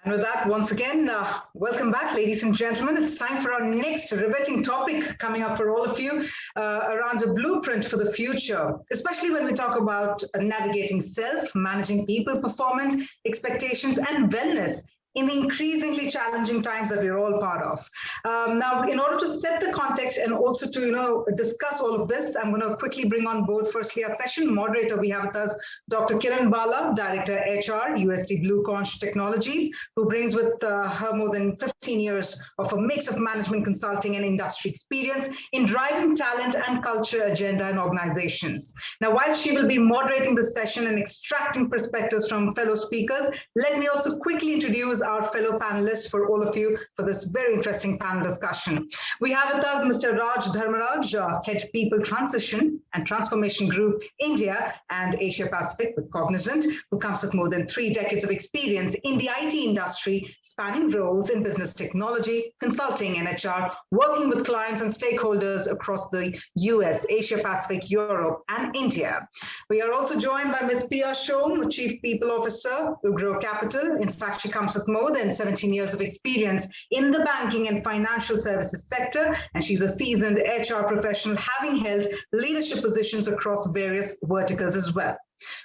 And with that, once again, welcome back, ladies and gentlemen. It's time for our next riveting topic coming up for all of you around a blueprint for the future, especially when we talk about navigating self, managing people performance, expectations, and wellness in the increasingly challenging times that we're all part of. Now, in order to set the context and also to discuss all of this, I'm going to quickly bring on board firstly our session moderator. We have with us Dr. Kiran Bala, Director HR, USD Blue Conch Technologies, who brings with her more than 15 years of a mix of management consulting and industry experience in driving talent and culture agenda in organizations. Now, while she will be moderating this session and extracting perspectives from fellow speakers, let me also quickly introduce our fellow panelists for all of you for this very interesting panel discussion. We have with us Mr. Raj Dharmaraj, Head People Transition and Transformation Group, India and Asia Pacific with Cognizant, who comes with more than 3 decades of experience in the IT industry, spanning roles in business technology, consulting and HR, working with clients and stakeholders across the US, Asia Pacific, Europe, and India. We are also joined by Ms. Pia Shom, Chief People Officer, Ugro Capital. In fact, she comes with more than 17 years of experience in the banking and financial services sector, and she's a seasoned HR professional, having held leadership positions across various verticals as well.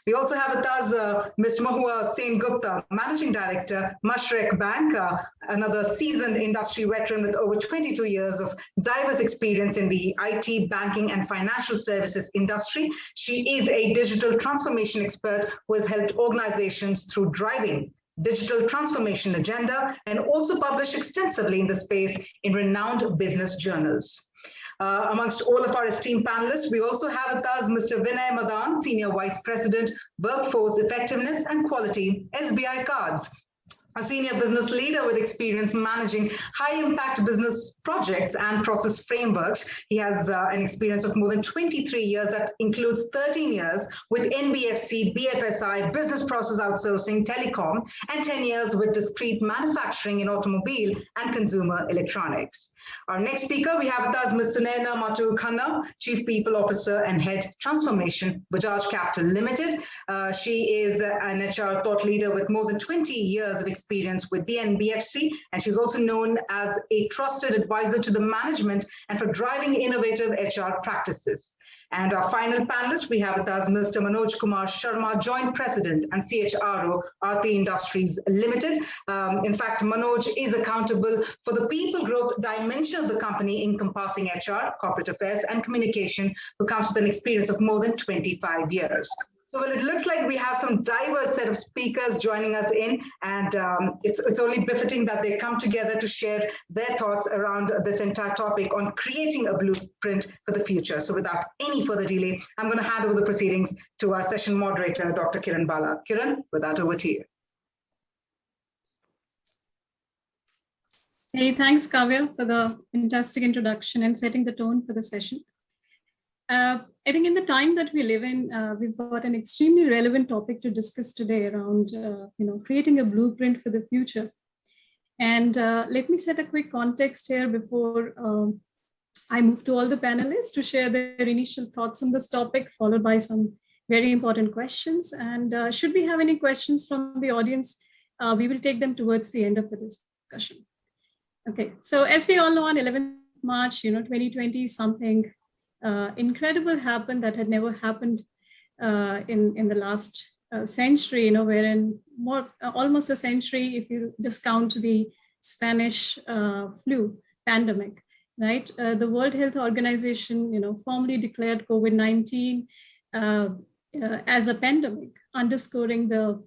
We also have with us Ms. Mahua Sen Gupta, Managing Director, Mashreq Bank, another seasoned industry veteran with over 22 years of diverse experience in the IT, banking, and financial services industry. She is a digital transformation expert who has helped organizations through driving digital transformation agenda and also published extensively in the space in renowned business journals. Amongst all of our esteemed panelists, we also have with us Mr. Vinay Madan, Senior Vice President, Workforce Effectiveness and Quality, SBI Cards, a senior business leader with experience managing high-impact business projects and process frameworks. He has an experience of more than 23 years that includes 13 years with NBFC, BFSI, business process outsourcing, telecom, and 10 years with discrete manufacturing in automobile and consumer electronics. Our next speaker, we have with us Ms. Sunaina Matu Khanna, Chief People Officer and Head Transformation, Bajaj Capital Limited. She is an HR thought leader with more than 20 years of experience with the NBFC, and she's also known as a trusted advisor to the management and for driving innovative HR practices. And our final panelist, we have with us Mr. Manoj Kumar Sharma, Joint President and CHRO, Aarti Industries Limited. In fact, Manoj is accountable for the people growth dimension of the company, encompassing HR, corporate affairs, and communication, who comes with an experience of more than 25 years. So well, it looks like we have some diverse set of speakers joining us in, and it's only befitting that they come together to share their thoughts around this entire topic on creating a blueprint for the future. So without any further delay, I'm going to hand over the proceedings to our session moderator, Dr. Kiran Bala. Kiran, with that, over to you. Hey, thanks, Kavya, for the fantastic introduction and setting the tone for the session. I think in the time that we live in, we've got an extremely relevant topic to discuss today around, creating a blueprint for the future. And let me set a quick context here before I move to all the panelists to share their initial thoughts on this topic, followed by some very important questions. And should we have any questions from the audience, we will take them towards the end of the discussion. Okay, so as we all know, on 11th March, 2020, something incredible happened that had never happened in the last century, wherein almost a century, if you discount the Spanish flu pandemic, right? The World Health Organization, formally declared COVID-19 as a pandemic, underscoring the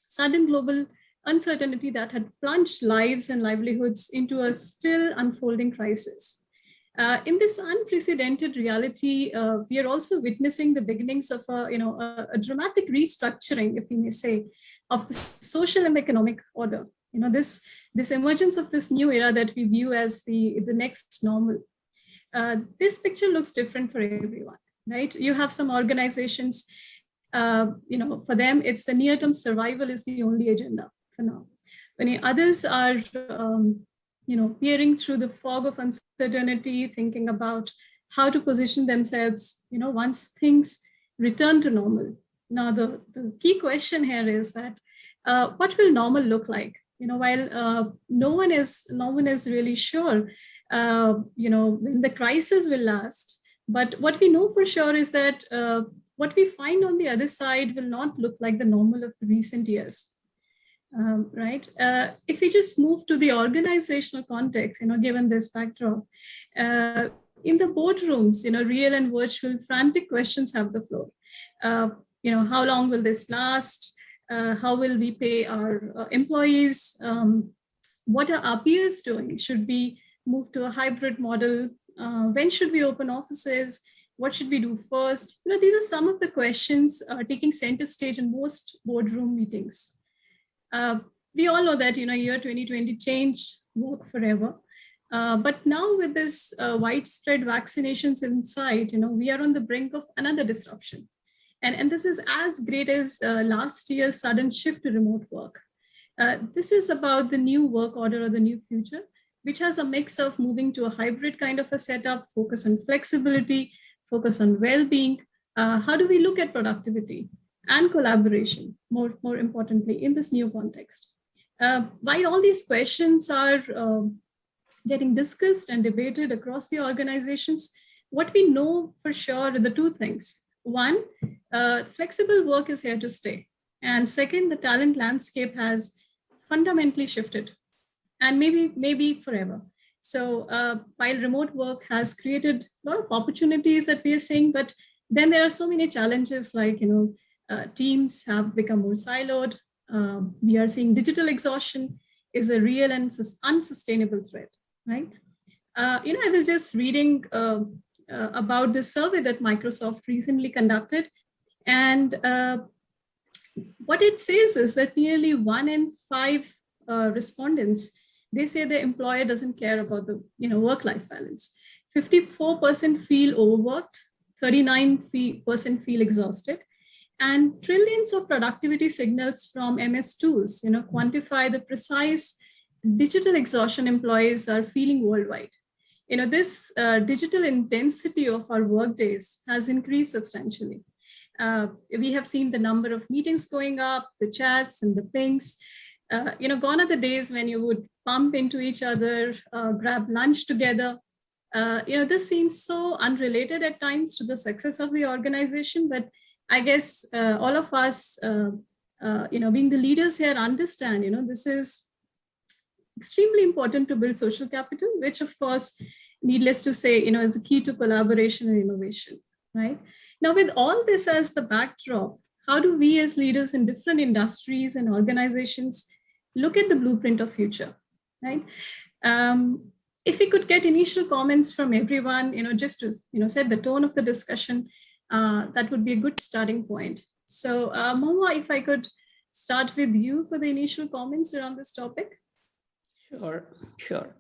sudden global uncertainty that had plunged lives and livelihoods into a still unfolding crisis. In this unprecedented reality, we are also witnessing the beginnings of a dramatic restructuring, if we may say, of the social and economic order. This emergence of this new era that we view as the next normal. This picture looks different for everyone, right? You have some organizations, for them, it's the near-term survival is the only agenda for now. When others are peering through the fog of uncertainty, thinking about how to position themselves, once things return to normal. Now, the key question here is that what will normal look like While no one is really sure, when the crisis will last. But what we know for sure is that what we find on the other side will not look like the normal of the recent years. Right? If we just move to the organizational context, given this backdrop, in the boardrooms, real and virtual, frantic questions have the floor. How long will this last? How will we pay our employees? What are our peers doing? Should we move to a hybrid model? When should we open offices? What should we do first? These are some of the questions taking center stage in most boardroom meetings. We all know that year 2020 changed work forever. But now with this widespread vaccinations in sight, we are on the brink of another disruption. And this is as great as last year's sudden shift to remote work. This is about the new work order or the new future, which has a mix of moving to a hybrid kind of a setup, focus on flexibility, focus on well-being. How do we look at productivity and collaboration, more importantly, in this new context? While all these questions are getting discussed and debated across the organizations, what we know for sure are the two things. One, flexible work is here to stay. And second, the talent landscape has fundamentally shifted, and maybe forever. So while remote work has created a lot of opportunities that we are seeing, but then there are so many challenges like, teams have become more siloed. We are seeing digital exhaustion is a real and unsustainable threat, right? I was just reading about this survey that Microsoft recently conducted. And what it says is that nearly 1 in 5 respondents, they say the employer doesn't care about the work-life balance. 54% feel overworked, 39% feel exhausted, and trillions of productivity signals from MS tools quantify the precise digital exhaustion employees are feeling worldwide. This digital intensity of our workdays has increased substantially. We have seen the number of meetings going up, the chats and the pings. Gone are the days when you would bump into each other, grab lunch together. This seems so unrelated at times to the success of the organization, but I guess all of us, being the leaders here, understand, this is extremely important to build social capital, which of course, needless to say, is a key to collaboration and innovation, right? Now, with all this as the backdrop, how do we as leaders in different industries and organizations look at the blueprint of future, right? If we could get initial comments from everyone, just to, set the tone of the discussion, that would be a good starting point. So, Mahua, if I could start with you for the initial comments around this topic. Sure.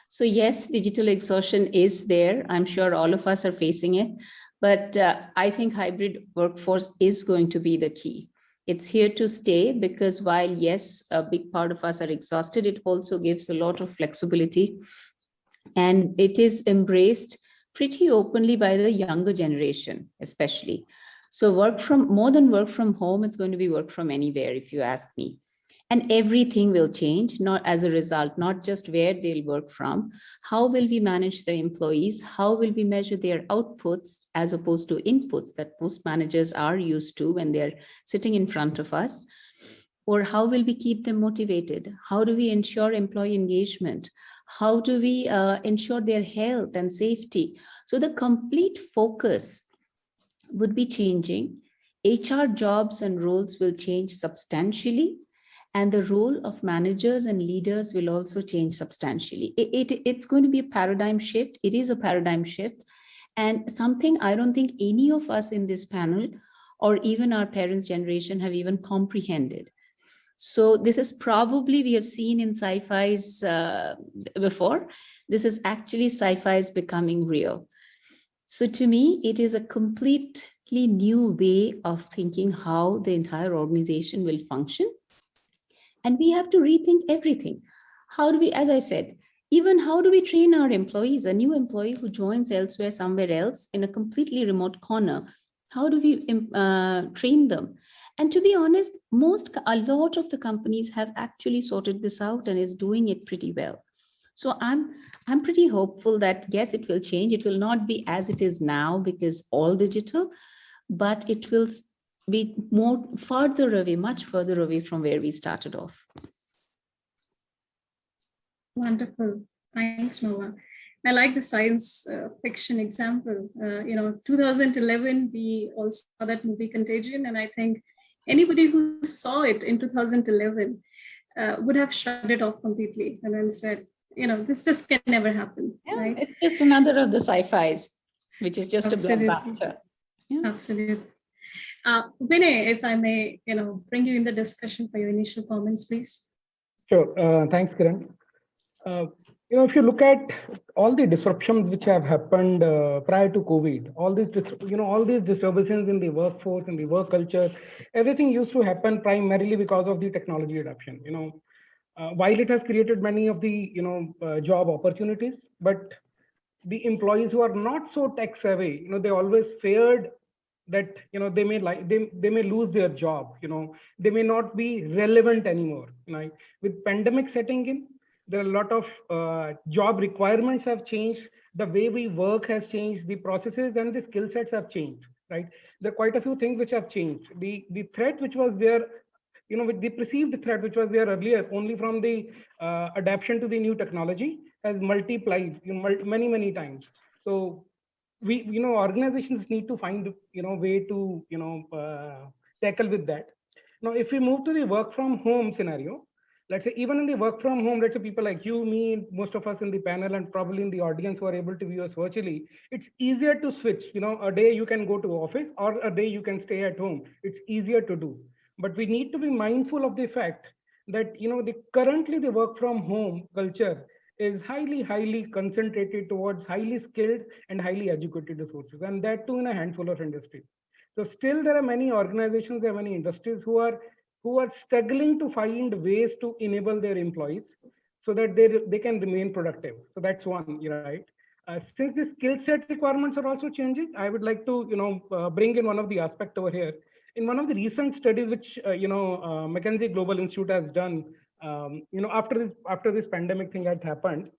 So yes, digital exhaustion is there. I'm sure all of us are facing it, but I think hybrid workforce is going to be the key. It's here to stay because while yes, a big part of us are exhausted, it also gives a lot of flexibility, and it is embraced pretty openly by the younger generation, especially. So more than work from home, it's going to be work from anywhere, if you ask me. And everything will change, not as a result, not just where they'll work from. How will we manage the employees? How will we measure their outputs as opposed to inputs that most managers are used to when they're sitting in front of us? Or how will we keep them motivated? How do we ensure employee engagement? How do we ensure their health and safety? So the complete focus would be changing. HR jobs and roles will change substantially. And the role of managers and leaders will also change substantially. It's going to be a paradigm shift. It is a paradigm shift. And something I don't think any of us in this panel or even our parents' generation have even comprehended. So this is probably, we have seen in sci-fi's before, this is actually sci-fi's becoming real. So to me, it is a completely new way of thinking how the entire organization will function. And we have to rethink everything. How do we, as I said, even how do we train our employees? A new employee who joins elsewhere, somewhere else in a completely remote corner, How do we train them? And to be honest, a lot of the companies have actually sorted this out and is doing it pretty well. So I'm pretty hopeful that yes, it will change. It will not be as it is now because all digital, but it will be much further away from where we started off. Wonderful. Thanks, Noah. I like the science fiction example. 2011, we all saw that movie Contagion, and I think anybody who saw it in 2011 would have shrugged it off completely and then said, this just can never happen. Yeah, right? It's just another of the sci-fis, which is just Absolutely. a blockbuster. Yeah. Absolutely. Vinay, if I may, bring you in the discussion for your initial comments, please. Sure. Thanks, Kiran. If you look at all the disruptions which have happened prior to COVID, all these disturbances in the workforce, in the work culture, everything used to happen primarily because of the technology adoption. While it has created many of the job opportunities, but the employees who are not so tech savvy, they always feared that they may lose their job. They may not be relevant anymore. With pandemic setting in, there are a lot of job requirements have changed. The way we work has changed. The processes and the skill sets have changed. Right? There are quite a few things which have changed. The threat which was there, with the perceived threat which was there earlier, only from the adaptation to the new technology has multiplied many times. So we organizations need to find way to tackle with that. Now, if we move to the work from home scenario, let's say even in the work from home, let's say people like you, me, most of us in the panel, and probably in the audience who are able to view us virtually, it's easier to switch. A day you can go to office or a day you can stay at home. It's easier to do. But we need to be mindful of the fact that currently the work from home culture is highly concentrated towards highly skilled and highly educated resources, and that too in a handful of industries. So still there are many organizations, there are many industries who are struggling to find ways to enable their employees so that they can remain productive. So that's one, right? Since the skill set requirements are also changing, I would like to bring in one of the aspects over here. In one of the recent studies which McKinsey Global Institute has done, after this pandemic thing had happened,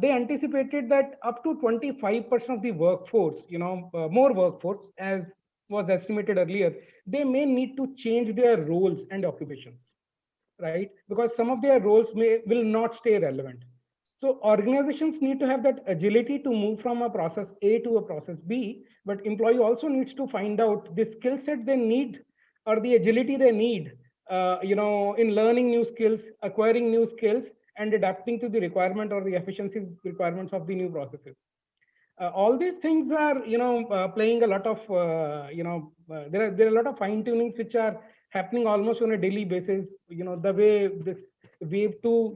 they anticipated that up to 25% of the workforce, more workforce, as was estimated earlier, they may need to change their roles and occupations, right? Because some of their roles will not stay relevant. So organizations need to have that agility to move from a process A to a process B, but employee also needs to find out the skill set they need or the agility they need, in learning new skills, acquiring new skills, and adapting to the requirement or the efficiency requirements of the new processes. All these things are, playing a lot of, there are a lot of fine tunings which are happening almost on a daily basis. The way this wave 2,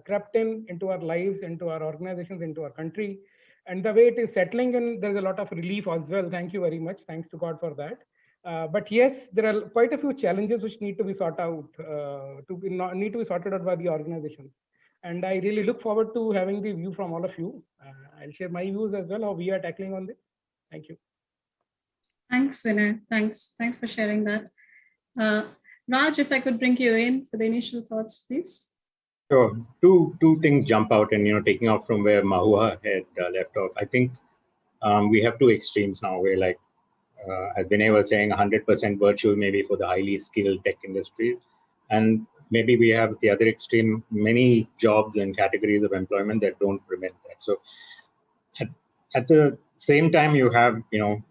crept into our lives, into our organizations, into our country, and the way it is settling in, there's a lot of relief as well. Thank you very much. Thanks to God for that. But yes, there are quite a few challenges which need to be sorted out, need to be sorted out by the organizations. And I really look forward to having the view from all of you. I'll share my views as well, how we are tackling on this. Thank you. Thanks, Vinay. Thanks for sharing that. Raj, if I could bring you in for the initial thoughts, please. Sure. Two things jump out, and taking off from where Mahua had left off. I think we have two extremes now, where like as Vinay was saying, 100% virtual maybe for the highly skilled tech industry, and maybe we have the other extreme, many jobs and categories of employment that don't permit that. So at the same time, you have,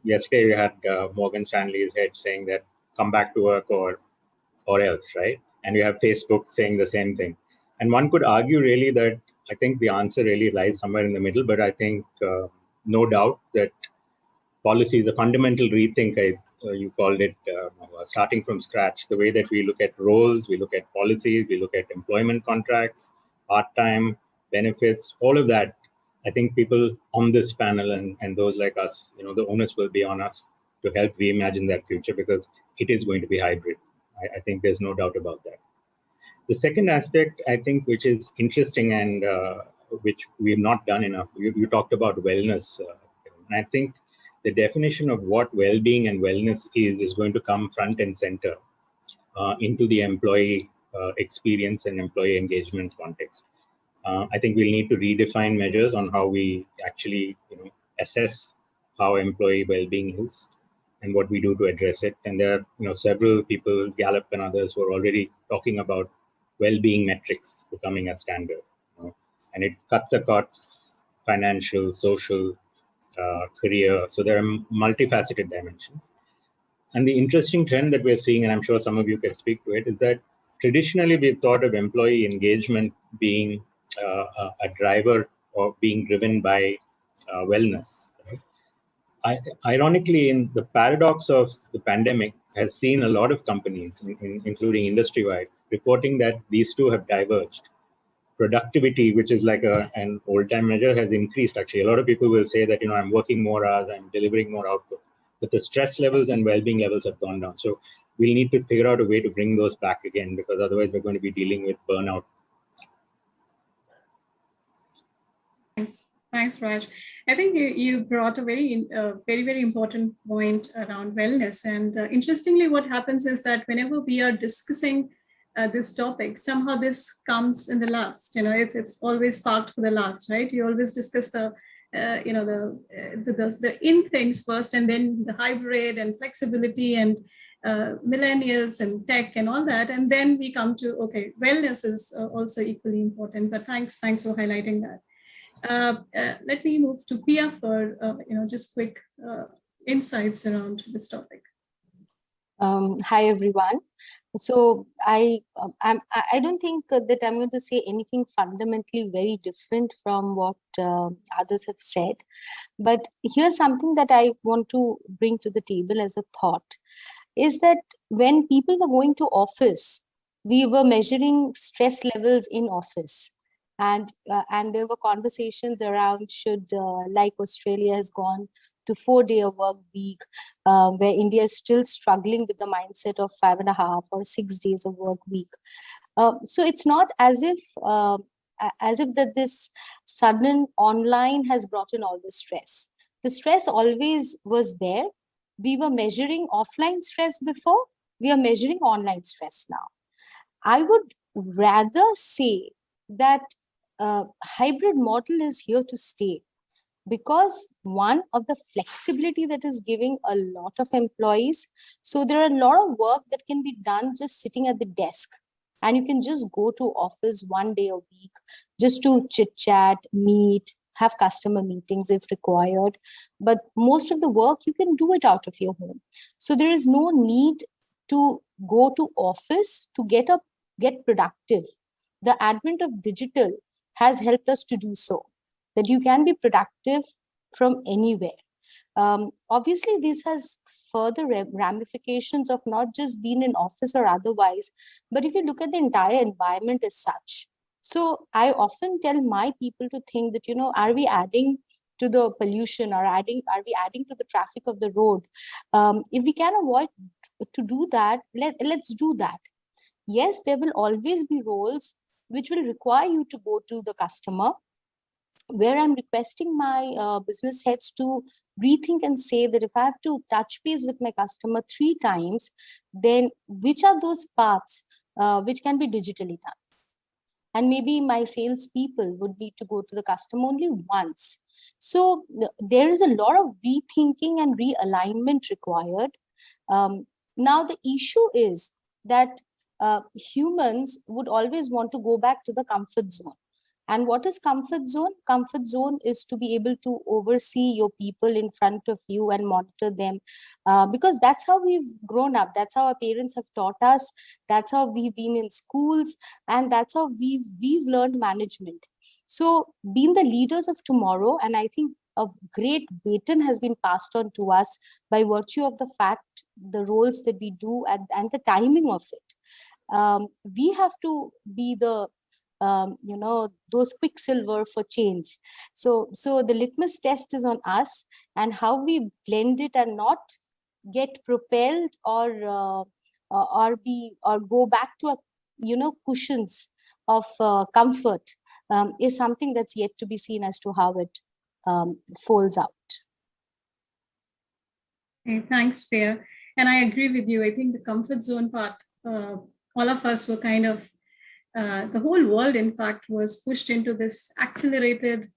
yesterday we had Morgan Stanley's head saying that come back to work or else, right? And you have Facebook saying the same thing. And one could argue really that I think the answer really lies somewhere in the middle, but I think no doubt that policy is a fundamental rethink, you called it, starting from scratch. The way that we look at roles, we look at policies, we look at employment contracts, part-time, benefits, all of that. I think people on this panel and those like us, the onus will be on us to help reimagine that future, because it is going to be hybrid. I think there's no doubt about that. The second aspect, I think, which is interesting and which we've not done enough, you talked about wellness. And I think the definition of what well-being and wellness is going to come front and center into the employee experience and employee engagement context. I think we'll need to redefine measures on how we actually assess how employee well-being is and what we do to address it. And there are several people, Gallup and others, who are already talking about well-being metrics becoming a standard. And it cuts across financial, social, career. So there are multifaceted dimensions. And the interesting trend that we're seeing, and I'm sure some of you can speak to it, is that traditionally we've thought of employee engagement being a driver or being driven by wellness. Ironically, in the paradox of the pandemic has seen a lot of companies, including industry-wide, reporting that these two have diverged. Productivity, which is like an old-time measure, has increased. Actually, a lot of people will say that I'm working more hours, I'm delivering more output, but the stress levels and well-being levels have gone down. So we'll need to figure out a way to bring those back again, because otherwise we're going to be dealing with burnout. Thanks, Raj. I think you brought a very, very important point around wellness. And interestingly, what happens is that whenever we are discussing this topic, somehow this comes in the last. It's always parked for the last, right? You always discuss the in things first, and then the hybrid and flexibility and millennials and tech and all that, and then we come to wellness is also equally important. But thanks for highlighting that. Let me move to Pia for just quick insights around this topic. Hi everyone. So I don't think that I'm going to say anything fundamentally very different from what others have said, but here's something that I want to bring to the table as a thought, is that when people were going to office, we were measuring stress levels in office. And there were conversations around like Australia has gone to 4-day work week, where India is still struggling with the mindset of 5.5 or 6 days of work week. So it's not as if that this sudden online has brought in all the stress. The stress always was there. We were measuring offline stress before. We are measuring online stress now. I would rather say that hybrid model is here to stay, because one of the flexibility that is giving a lot of employees. So there are a lot of work that can be done just sitting at the desk, and you can just go to office 1 day a week just to chit chat, meet, have customer meetings if required. But most of the work you can do it out of your home. So there is no need to go to office to get productive. The advent of digital has helped us to do so, that you can be productive from anywhere. Obviously, this has further ramifications of not just being in office or otherwise, but if you look at the entire environment as such. So I often tell my people to think that, are we adding to the pollution, or are we adding to the traffic of the road? If we can avoid to do that, let's do that. Yes, there will always be roles which will require you to go to the customer, where I'm requesting my business heads to rethink and say that if I have to touch base with my customer 3 times, then which are those paths which can be digitally done? And maybe my salespeople would need to go to the customer only once. So there is a lot of rethinking and realignment required. Now the issue is that humans would always want to go back to the comfort zone. And what is comfort zone? Comfort zone is to be able to oversee your people in front of you and monitor them, because that's how we've grown up. That's how our parents have taught us. That's how we've been in schools, and that's how we've learned management. So being the leaders of tomorrow, and I think a great baton has been passed on to us by virtue of the fact, the roles that we do and the timing of it. We have to be the those quicksilver for change. So the litmus test is on us, and how we blend it and not get propelled or go back to cushions of comfort is something that's yet to be seen as to how it folds out. Okay, thanks, Fair. And I agree with you. I think the comfort zone part, all of us were kind of, the whole world, in fact, was pushed into this accelerated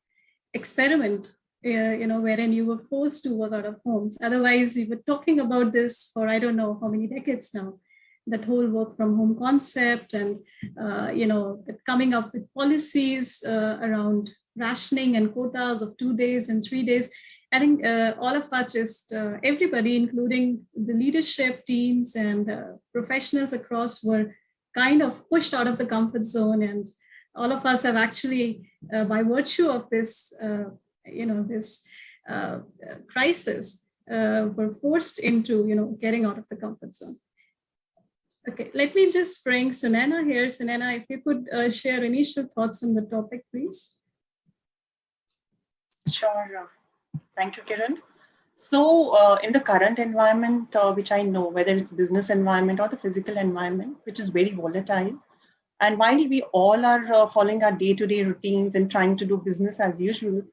experiment, wherein you were forced to work out of homes. Otherwise, we were talking about this for I don't know how many decades now. That whole work from home concept, and coming up with policies around rationing and quotas of 2 days and 3 days. I think all of us, just everybody, including the leadership teams and professionals across, were kind of pushed out of the comfort zone, and all of us have actually, by virtue of this, this crisis, were forced into, getting out of the comfort zone. Okay, let me just bring Sunena here. Sunena, if you could share initial thoughts on the topic, please. Sure. Thank you, Kiran. So in the current environment, which I know, whether it's business environment or the physical environment, which is very volatile, and while we all are following our day-to-day routines and trying to do business as usual,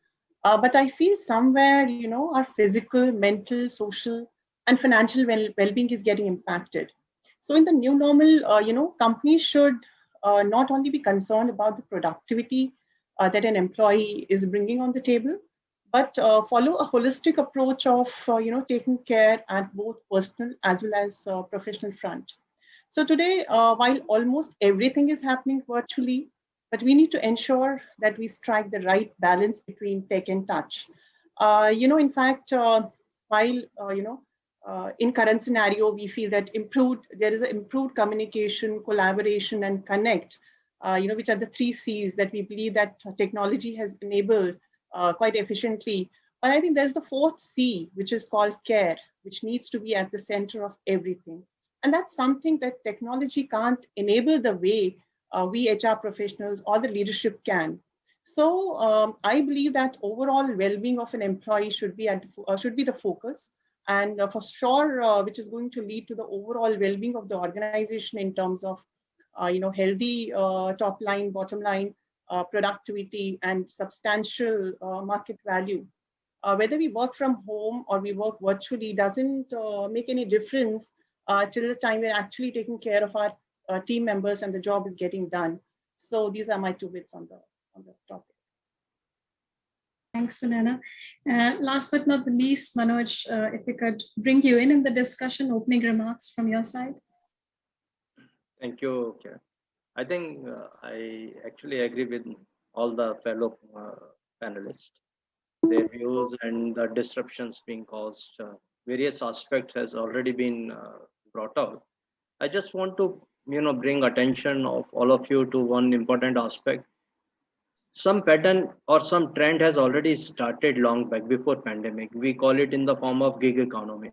but I feel somewhere, our physical, mental, social, and financial well-being is getting impacted. So in the new normal, companies should not only be concerned about the productivity that an employee is bringing on the table, but follow a holistic approach of, taking care at both personal as well as professional front. So today, while almost everything is happening virtually, but we need to ensure that we strike the right balance between tech and touch. In fact, while, in current scenario, we feel that there is an improved communication, collaboration, and connect, which are the 3 C's that we believe that technology has enabled quite efficiently. But I think there's the 4th C, which is called care, which needs to be at the center of everything. And that's something that technology can't enable the way we HR professionals or the leadership can. So I believe that overall well-being of an employee should be the focus, and for sure, which is going to lead to the overall well-being of the organization in terms of, healthy top line, bottom line, productivity, and substantial market value. Whether we work from home or we work virtually doesn't make any difference till the time we're actually taking care of our team members and the job is getting done. So these are my 2 bits on the topic. Thanks, Sunena. Last but not the least, Manoj, if we could bring you in the discussion, opening remarks from your side. Thank you, Kiran. I think I actually agree with all the fellow panelists. Their views and the disruptions being caused, various aspects has already been brought out. I just want to, bring attention of all of you to one important aspect. Some pattern or some trend has already started long back before pandemic. We call it in the form of gig economy.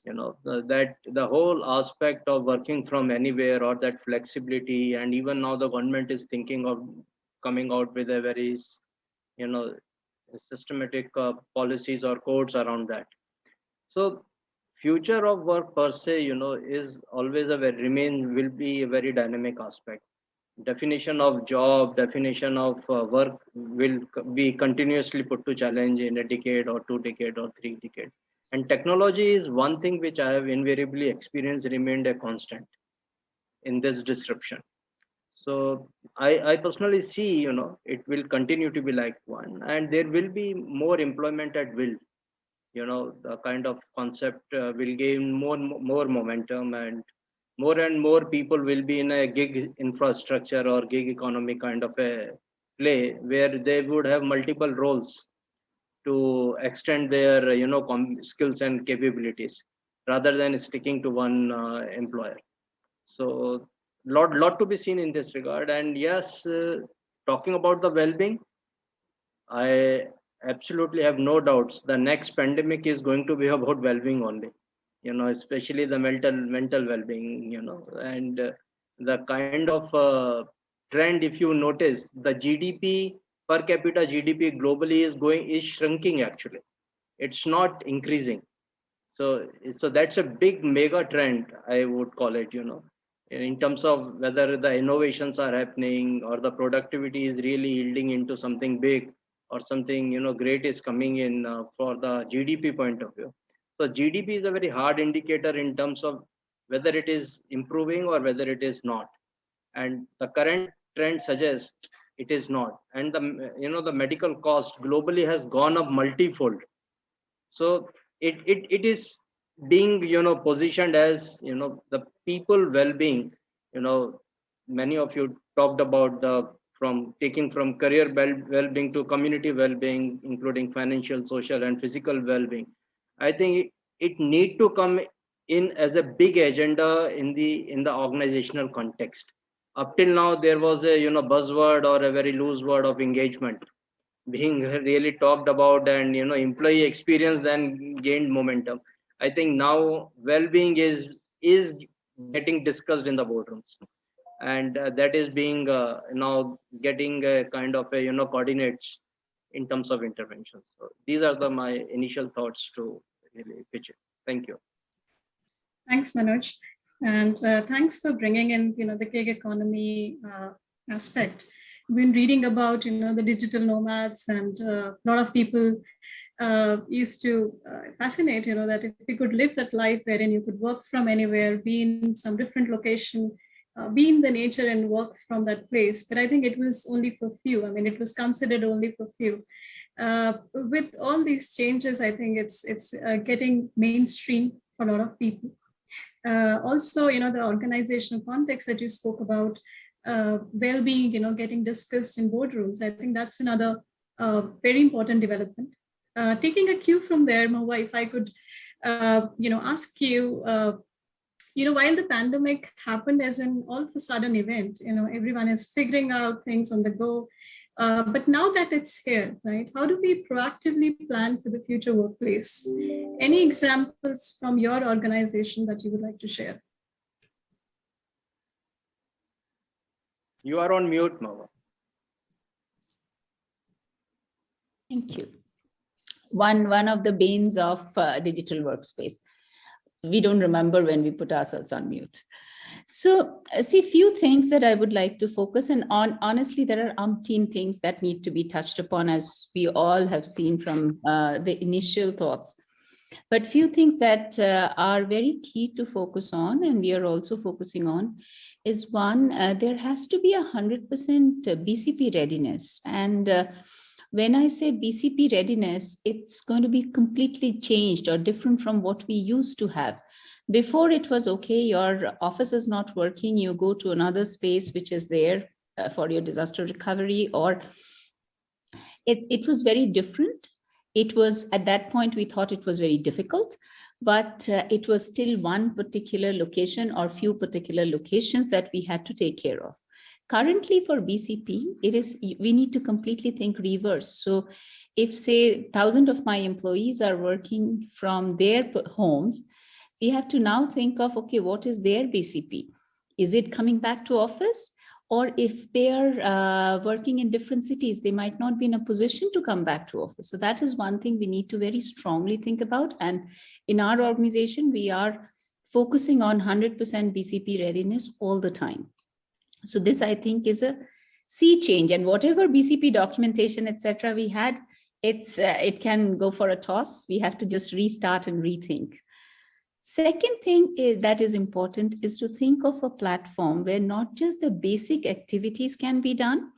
That the whole aspect of working from anywhere, or that flexibility, and even now the government is thinking of coming out with a very, systematic policies or codes around that. So future of work per se, is always will be a very dynamic aspect. Definition of job, definition of work will be continuously put to challenge in a decade or 2 decades or 3 decades. And technology is one thing which I have invariably experienced remained a constant in this disruption. So I personally see, it will continue to be like one, and there will be more employment at will. The kind of concept will gain more momentum, and more people will be in a gig infrastructure or gig economy kind of a play, where they would have multiple roles to extend their skills and capabilities rather than sticking to one employer. So lot to be seen in this regard. And yes, talking about the well-being, I absolutely have no doubts the next pandemic is going to be about well-being only, especially the mental well-being, and the kind of trend, if you notice, the GDP per capita GDP globally is shrinking. Actually, it's not increasing. So that's a big mega trend, I would call it, in terms of whether the innovations are happening or the productivity is really yielding into something big, or something great is coming in for the GDP point of view. So GDP is a very hard indicator in terms of whether it is improving or whether it is not. And the current trend suggests it is not. And the medical cost globally has gone up multifold. So it is being positioned as the people well-being. Many of you talked about taking from career well-being to community well-being, including financial, social, and physical well-being. I think it need to come in as a big agenda in the organizational context. Up till now, there was a buzzword or a very loose word of engagement being really talked about, and employee experience then gained momentum. I think now well-being is getting discussed in the boardrooms, and that is being now getting a kind of a coordinates in terms of interventions. So these are my initial thoughts to really pitch it. Thank you. Thanks, Manoj. And thanks for bringing in, the gig economy aspect. We've been reading about, the digital nomads, and a lot of people used to fascinate, that if we could live that life wherein you could work from anywhere, be in some different location, be in the nature and work from that place. But I think it was only for few. I mean, it was considered only for few. With all these changes, I think it's getting mainstream for a lot of people. Also, the organizational context that you spoke about, well-being, getting discussed in boardrooms. I think that's another very important development. Taking a cue from there, Mahua, if I could, ask you, while the pandemic happened as an all of a sudden event, everyone is figuring out things on the go. But now that it's here, right, how do we proactively plan for the future workplace? Any examples from your organization that you would like to share? You are on mute, Mahua. Thank you. One of the banes of digital workspace. We don't remember when we put ourselves on mute. So see, few things that I would like to focus on. Honestly, there are umpteen things that need to be touched upon, as we all have seen from the initial thoughts. But few things that are very key to focus on, and we are also focusing on, is one, there has to be 100% BCP readiness. And when I say BCP readiness, it's going to be completely changed or different from what we used to have. Before, it was okay, your office is not working, you go to another space which is there for your disaster recovery, or it was very different. It was, at that point, we thought it was very difficult, but it was still one particular location or few particular locations that we had to take care of. Currently for BCP, we need to completely think reverse. So if, say, 1,000 of my employees are working from their homes, we have to now think of, okay, what is their BCP? Is it coming back to office? Or if they are working in different cities, they might not be in a position to come back to office. So that is one thing we need to very strongly think about. And in our organization, we are focusing on 100% BCP readiness all the time. So this, I think, is a sea change. And whatever BCP documentation, etc., we had, it can go for a toss. We have to just restart and rethink. Second thing that is important is to think of a platform where not just the basic activities can be done.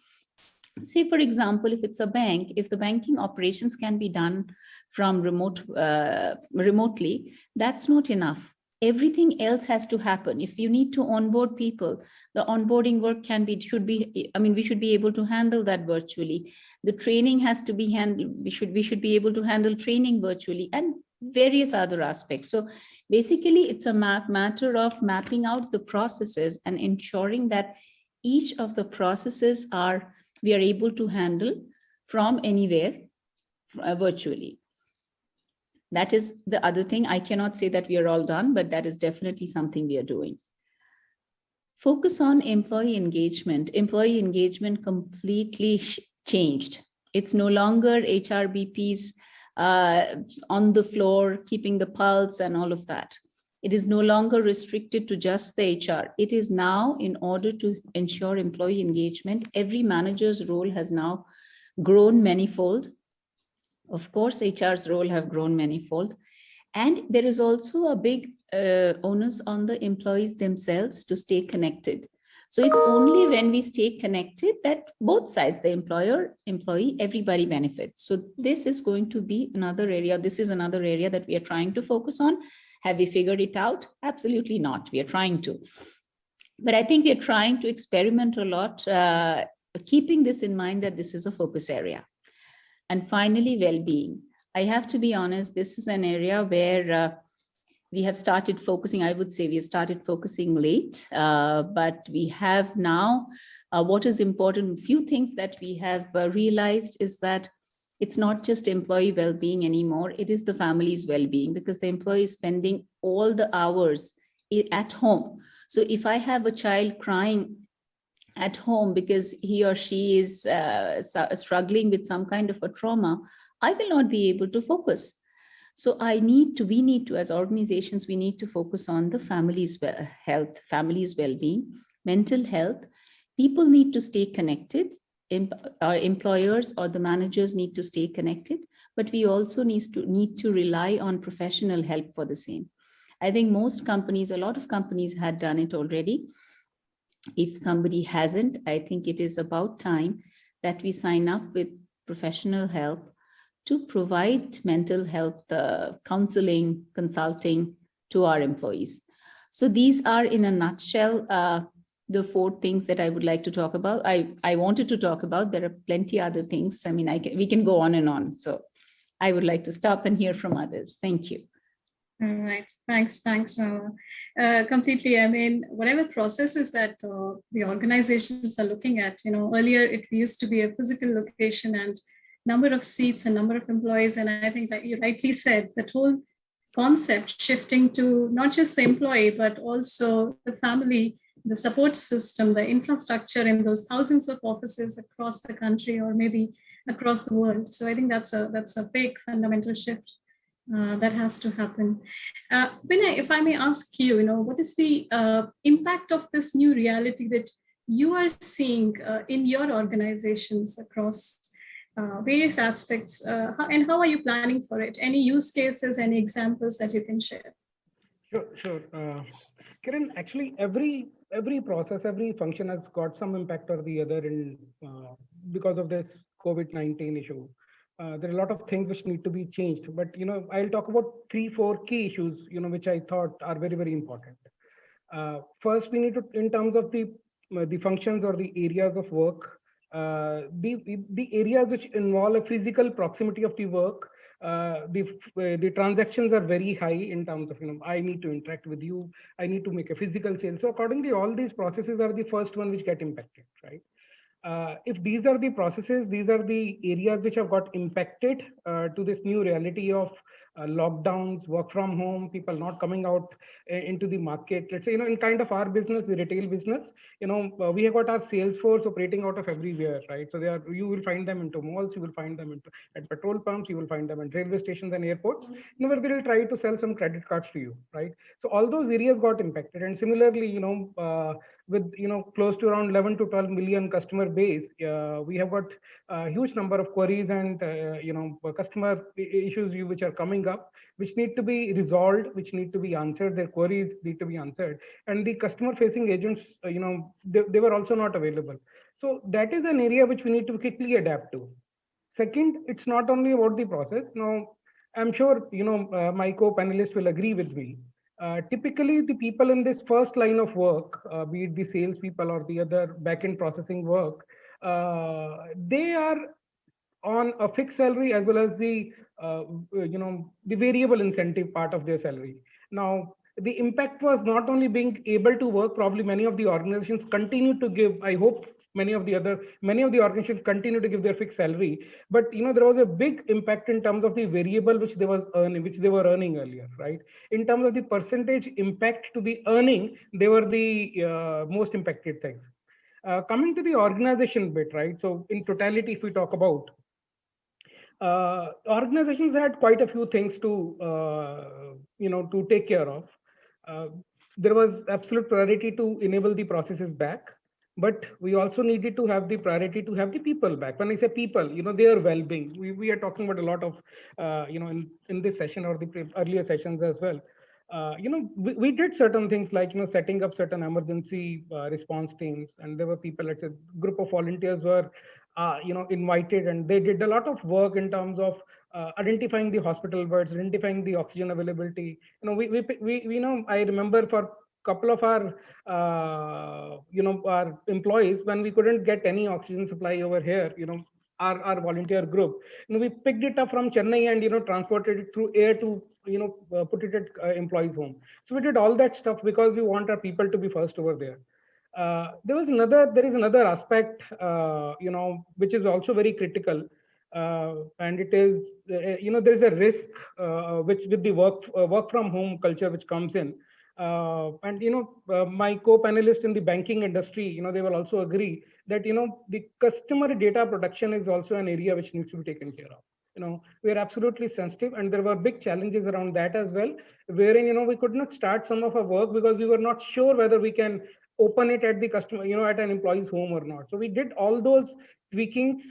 Say, for example, if it's a bank, if the banking operations can be done from remotely, that's not enough. Everything else has to happen. If you need to onboard people, the onboarding work we should be able to handle that virtually. The training has to be handled. We should be able to handle training virtually, and various other aspects. So basically, it's a matter of mapping out the processes and ensuring that each of the processes we are able to handle from anywhere virtually. That is the other thing. I cannot say that we are all done, but that is definitely something we are doing. Focus on employee engagement. Employee engagement completely changed. It's no longer HRBPs on the floor, keeping the pulse and all of that. It is no longer restricted to just the HR. It is now, in order to ensure employee engagement, every manager's role has now grown manifold. Of course, HR's role have grown manifold. And there is also a big onus on the employees themselves to stay connected. So it's only when we stay connected that both sides, the employer, employee, everybody benefits. So this is going to be another area. This is another area that we are trying to focus on. Have we figured it out? Absolutely not. We are trying to. But I think we are trying to experiment a lot, keeping this in mind that this is a focus area. And finally, well-being. I have to be honest, this is an area where we have started focusing. I would say we have started focusing late, but we have now, what is important, few things that we have realized is that it's not just employee well-being anymore, it is the family's well-being, because the employee is spending all the hours at home. So if I have a child crying at home because he or she is struggling with some kind of a trauma, I will not be able to focus. So we need to, as organizations, we need to focus on the family's health, family's well-being, mental health. People need to stay connected. Our employers or the managers need to stay connected, but we also need to rely on professional help for the same. I think most companies, a lot of companies had done it already. If somebody hasn't, I think it is about time that we sign up with professional help to provide mental health counseling, consulting to our employees. So these are, in a nutshell, the 4 things that I would like to talk about. I wanted to talk about. There are plenty other things. I mean, we can go on and on. So I would like to stop and hear from others. Thank you. All right. Thanks, Rama. Completely. I mean, whatever processes that the organizations are looking at, earlier it used to be a physical location and number of seats and number of employees. And I think that you rightly said, that whole concept shifting to not just the employee, but also the family, the support system, the infrastructure in those thousands of offices across the country or maybe across the world. So I think that's a big fundamental shift that has to happen. Vinay, if I may ask you, what is the impact of this new reality that you are seeing in your organizations across various aspects, and how are you planning for it? Any use cases, any examples that you can share? Sure. Kiran, actually, every process, every function has got some impact or the other because of this COVID-19 issue. There are a lot of things which need to be changed, but I'll talk about 3-4 key issues which I thought are very, very important. First, we need to, in terms of the functions or the areas of work, the areas which involve a physical proximity of the work, the transactions are very high in terms of I need to interact with you, I need to make a physical sale. So accordingly, all these processes are the first one which get impacted, right? If these are the processes, these are the areas which have got impacted to this new reality of lockdowns, work from home, people not coming out into the market. Let's say, in kind of our business, the retail business, we have got our sales force operating out of everywhere, right? So you will find them into malls, you will find them at petrol pumps, you will find them at railway stations and airports, where they will try to sell some credit cards to you, right? So all those areas got impacted. And similarly, with close to around 11 to 12 million customer base, we have got a huge number of queries and customer issues which are coming up, which need to be resolved, which need to be answered. Their queries need to be answered, and the customer facing agents, they were also not available. So that is an area which we need to quickly adapt to. Second, it's not only about the process. Now, I'm sure my co-panelists will agree with me. Typically, the people in this first line of work, be it the sales people or the other back-end processing work, they are on a fixed salary as well as the variable incentive part of their salary. Now, the impact was not only being able to work. Probably many of the organizations continue to give. I hope many of the organizations continue to give their fixed salary, but there was a big impact in terms of the variable which they were earning earlier, right? In terms of the percentage impact to the earning, they were the most impacted things. Coming to the organization bit, right? So in totality, if we talk about organizations had quite a few things to take care of. There was absolute priority to enable the processes back. but we also needed to have the priority to have the people back. When I say people, their well-being, we are talking about a lot of, in this session or the earlier sessions as well. We did certain things like, setting up certain emergency response teams, and there were people, let's say, group of volunteers were, invited, and they did a lot of work in terms of identifying the hospital beds, identifying the oxygen availability. I remember for couple of our our employees, when we couldn't get any oxygen supply over here, our volunteer group, we picked it up from Chennai and transported it through air to put it at employees home. So we did all that stuff because we want our people to be first over there. There is another aspect which is also very critical, and it is there's a risk which with the work from home culture which comes in. And my co-panelists in the banking industry, they will also agree that the customer data protection is also an area which needs to be taken care of. We are absolutely sensitive, and there were big challenges around that as well, wherein we could not start some of our work because we were not sure whether we can open it at the customer, at an employee's home or not. So we did all those tweakings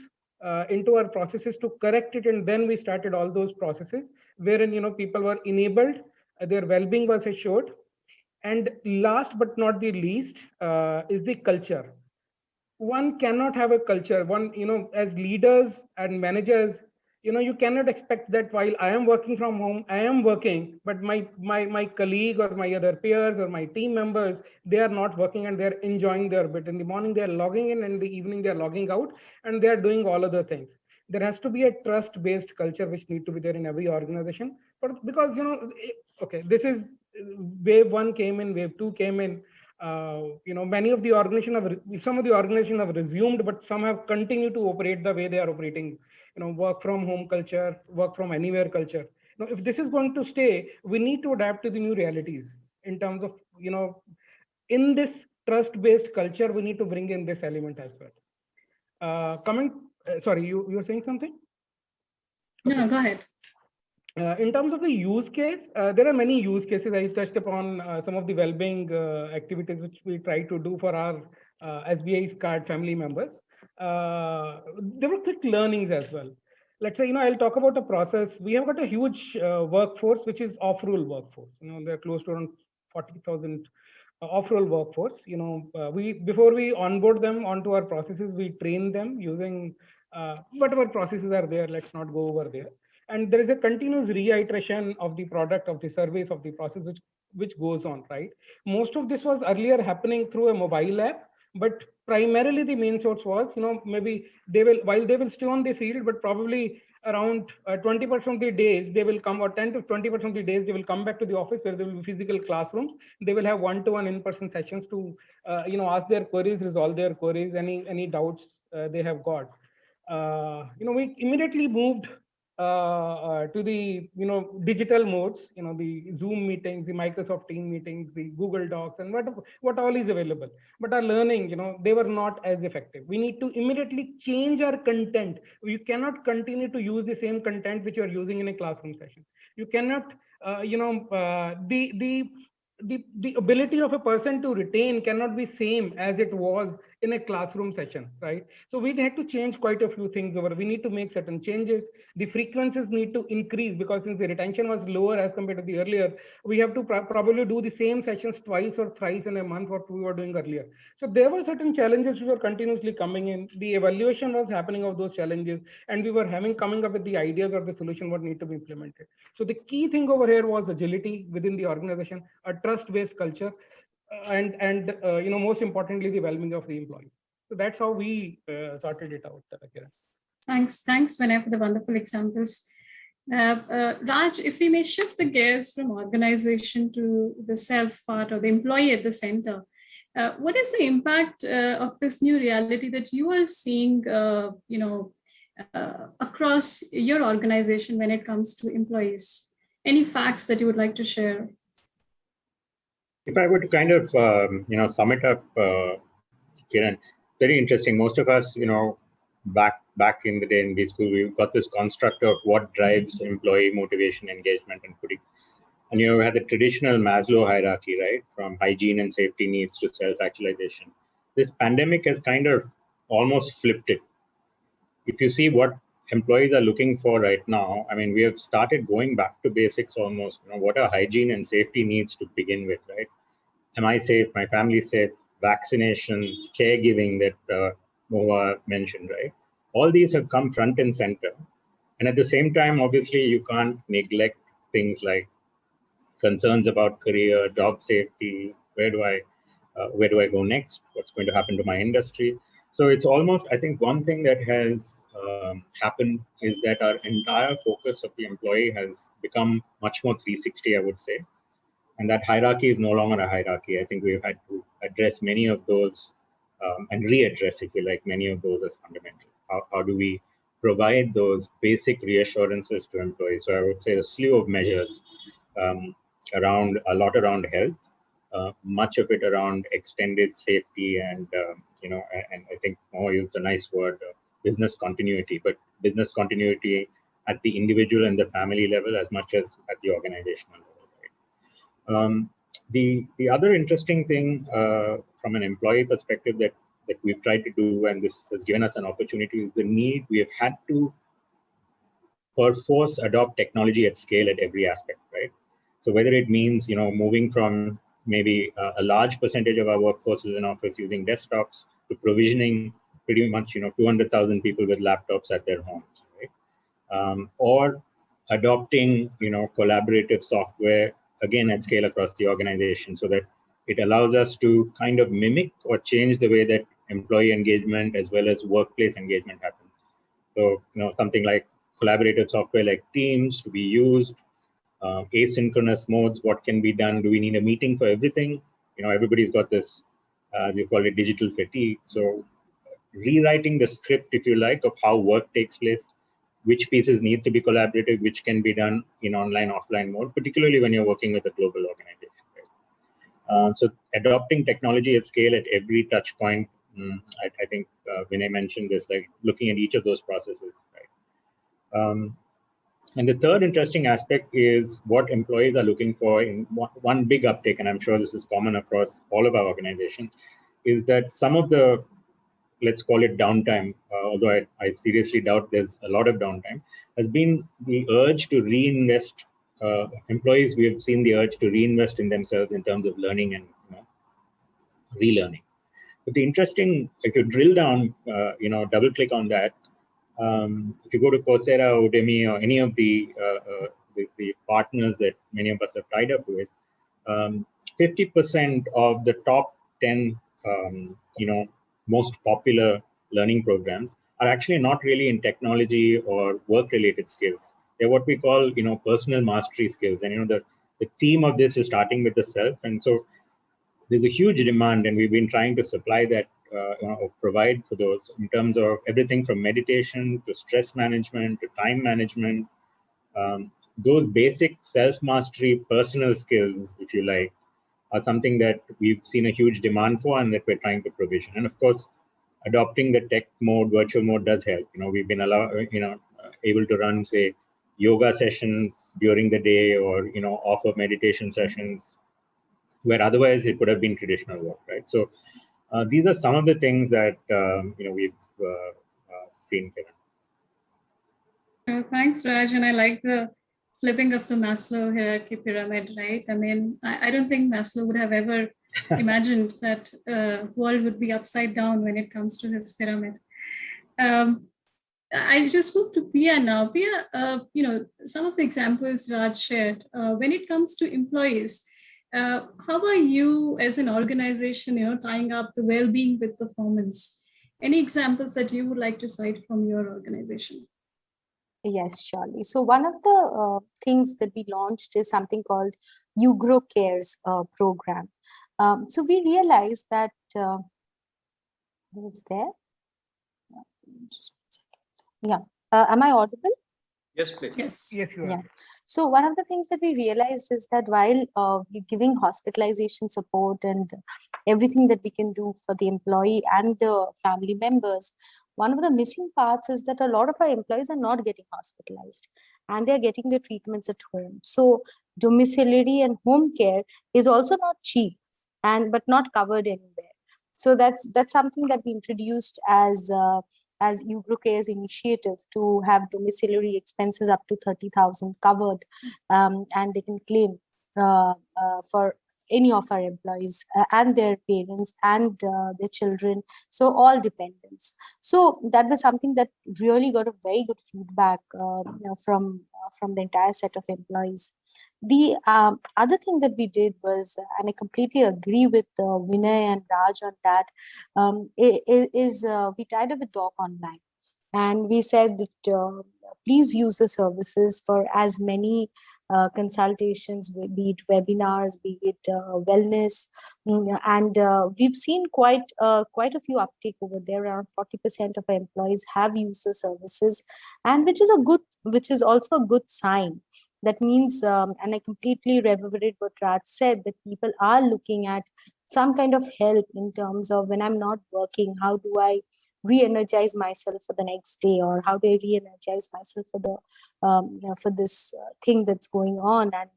into our processes to correct it, and then we started all those processes wherein people were enabled, their well-being was assured. And last but not the least is the culture. One cannot have a culture. As leaders and managers, you cannot expect that while I am working from home, I am working, but my colleague or my other peers or my team members, they are not working and they're enjoying their bit. In the morning, they're logging in, and in the evening, they're logging out, and they're doing all other things. There has to be a trust-based culture which need to be there in every organization. But because, okay, this is wave one came in, wave two came in. Many of the some of the organizations have resumed, but some have continued to operate the way they are operating. Work from home culture, work from anywhere culture. Now, if this is going to stay, we need to adapt to the new realities in terms of, in this trust-based culture, we need to bring in this element as well. Sorry, you were saying something? No, go ahead. In terms of the use case, there are many use cases. I touched upon some of the well-being activities which we try to do for our SBI's card family members. There were quick learnings as well. Let's say, I'll talk about a process. We have got a huge workforce, which is off-role workforce. They're close to around 40,000 off-role workforce. Before we onboard them onto our processes, we train them using whatever processes are there. Let's not go over there. And there is a continuous reiteration of the product, of the service, of the process, which goes on, right? Most of this was earlier happening through a mobile app, but primarily the main source was, maybe while they will stay on the field, but probably around 20% of the days they will come, or 10 to 20% of the days they will come back to the office where there will be physical classrooms. They will have one-to-one in-person sessions to, ask their queries, resolve their queries, any doubts they have got. We immediately moved to the digital modes, the Zoom meetings, the Microsoft Team meetings, the Google Docs, and what all is available. But our learning, they were not as effective. We need to immediately change our content. We cannot continue to use the same content which you are using in a classroom session. You cannot, the ability of a person to retain cannot be same as it was in a classroom session, right? So we had to change quite a few things over. We need to make certain changes. The frequencies need to increase because since the retention was lower as compared to the earlier, we have to probably do the same sessions twice or thrice in a month what we were doing earlier. So there were certain challenges which were continuously coming in. The evaluation was happening of those challenges, and we were coming up with the ideas of the solution what need to be implemented. So the key thing over here was agility within the organization, a trust-based culture, and most importantly, the well-being of the employee. So that's how we sorted it out, Kiran. Thanks, Vinay, for the wonderful examples. Raj, if we may shift the gears from organization to the self part or the employee at the center, what is the impact of this new reality that you are seeing, across your organization when it comes to employees? Any facts that you would like to share? If I were to kind of, sum it up, Kiran, very interesting. Most of us, back in the day in B school, we've got this construct of what drives employee motivation, engagement, and putting. And you had the traditional Maslow hierarchy, right? From hygiene and safety needs to self-actualization. this pandemic has kind of almost flipped it. If you see what employees are looking for right now, I mean, we have started going back to basics almost. What are hygiene and safety needs to begin with, right? Am I safe? My family safe? Vaccinations, caregiving that Moa mentioned, right? All these have come front and center. And at the same time, obviously, you can't neglect things like concerns about career, job safety. Where do I go next? What's going to happen to my industry? So it's almost, I think, one thing that has happened is that our entire focus of the employee has become much more 360, I would say. And that hierarchy is no longer a hierarchy. I think we've had to address many of those and readdress, if you like, many of those as fundamental. How do we provide those basic reassurances to employees? So I would say a slew of measures around health, much of it around extended safety and and I think Moa used a nice word, business continuity, but business continuity at the individual and the family level as much as at the organizational level. The other interesting thing from an employee perspective that we've tried to do, and this has given us an opportunity, is the need we have had to perforce adopt technology at scale at every aspect, right? So whether it means moving from maybe a large percentage of our workforce is in office using desktops to provisioning pretty much 200,000 people with laptops at their homes, right? Or adopting collaborative software again at scale across the organization, so that it allows us to kind of mimic or change the way that employee engagement as well as workplace engagement happens. So something like collaborative software like Teams to be used, asynchronous modes, what can be done? Do we need a meeting for everything? Everybody's got this, as you call it, digital fatigue. So rewriting the script, if you like, of how work takes place, which pieces need to be collaborative, which can be done in online, offline mode, particularly when you're working with a global organization. Right? So adopting technology at scale at every touch point, I think Vinay mentioned this, like looking at each of those processes. Right? And the third interesting aspect is what employees are looking for in one big uptake, and I'm sure this is common across all of our organizations, is that some of the, let's call it downtime, although I seriously doubt there's a lot of downtime, has been the urge to reinvest. Employees, we have seen the urge to reinvest in themselves in terms of learning and relearning. But the interesting, if you drill down, double click on that, if you go to Coursera, Udemy, or any of the partners that many of us have tied up with, 50% of the top 10, most popular learning programs are actually not really in technology or work-related skills. They're what we call, personal mastery skills. And the theme of this is starting with the self. And so there's a huge demand, and we've been trying to supply that, or provide for those in terms of everything from meditation to stress management to time management. Those basic self-mastery, personal skills, if you like, are something that we've seen a huge demand for and that we're trying to provision. And of course, adopting the tech mode, virtual mode does help. We've been able to run, say, yoga sessions during the day, or offer meditation sessions where otherwise it would have been traditional work, right? So these are some of the things that we've seen, Kiran. Thanks, Raj, and I like the flipping of the Maslow hierarchy pyramid, right? I mean, I don't think Maslow would have ever imagined that world would be upside down when it comes to his pyramid. I just moved to Pia now. Pia, some of the examples Raj shared, when it comes to employees, how are you as an organization, tying up the well-being with performance? Any examples that you would like to cite from your organization? Yes, surely. So one of the things that we launched is something called YouGrow Cares program. So we realized that, who's there? Just one second. Yeah. Am I audible? Yes, please. Yes. Yes, you are. Yeah. So one of the things that we realized is that while giving hospitalization support and everything that we can do for the employee and the family members, one of the missing parts is that a lot of our employees are not getting hospitalized and they're getting their treatments at home. So domiciliary and home care is also not cheap but not covered anywhere. So that's something that we introduced as Ugrocare's initiative to have domiciliary expenses up to 30,000 covered, and they can claim for any of our employees and their parents and their children, so all dependents. So that was something that really got a very good feedback from the entire set of employees. The other thing that we did was, and I completely agree with Vinay and Raj on that, we tied up a doc online, and we said that please use the services for as many consultations, be it webinars, be it wellness, and we've seen quite a few uptake over there. Around 40% of our employees have used the services, and which is also a good sign. That means, and I completely reverberate what Raj said, that people are looking at some kind of help in terms of, when I'm not working, how do I re-energize myself for the next day, or how do I re-energize myself for the for this thing that's going on, and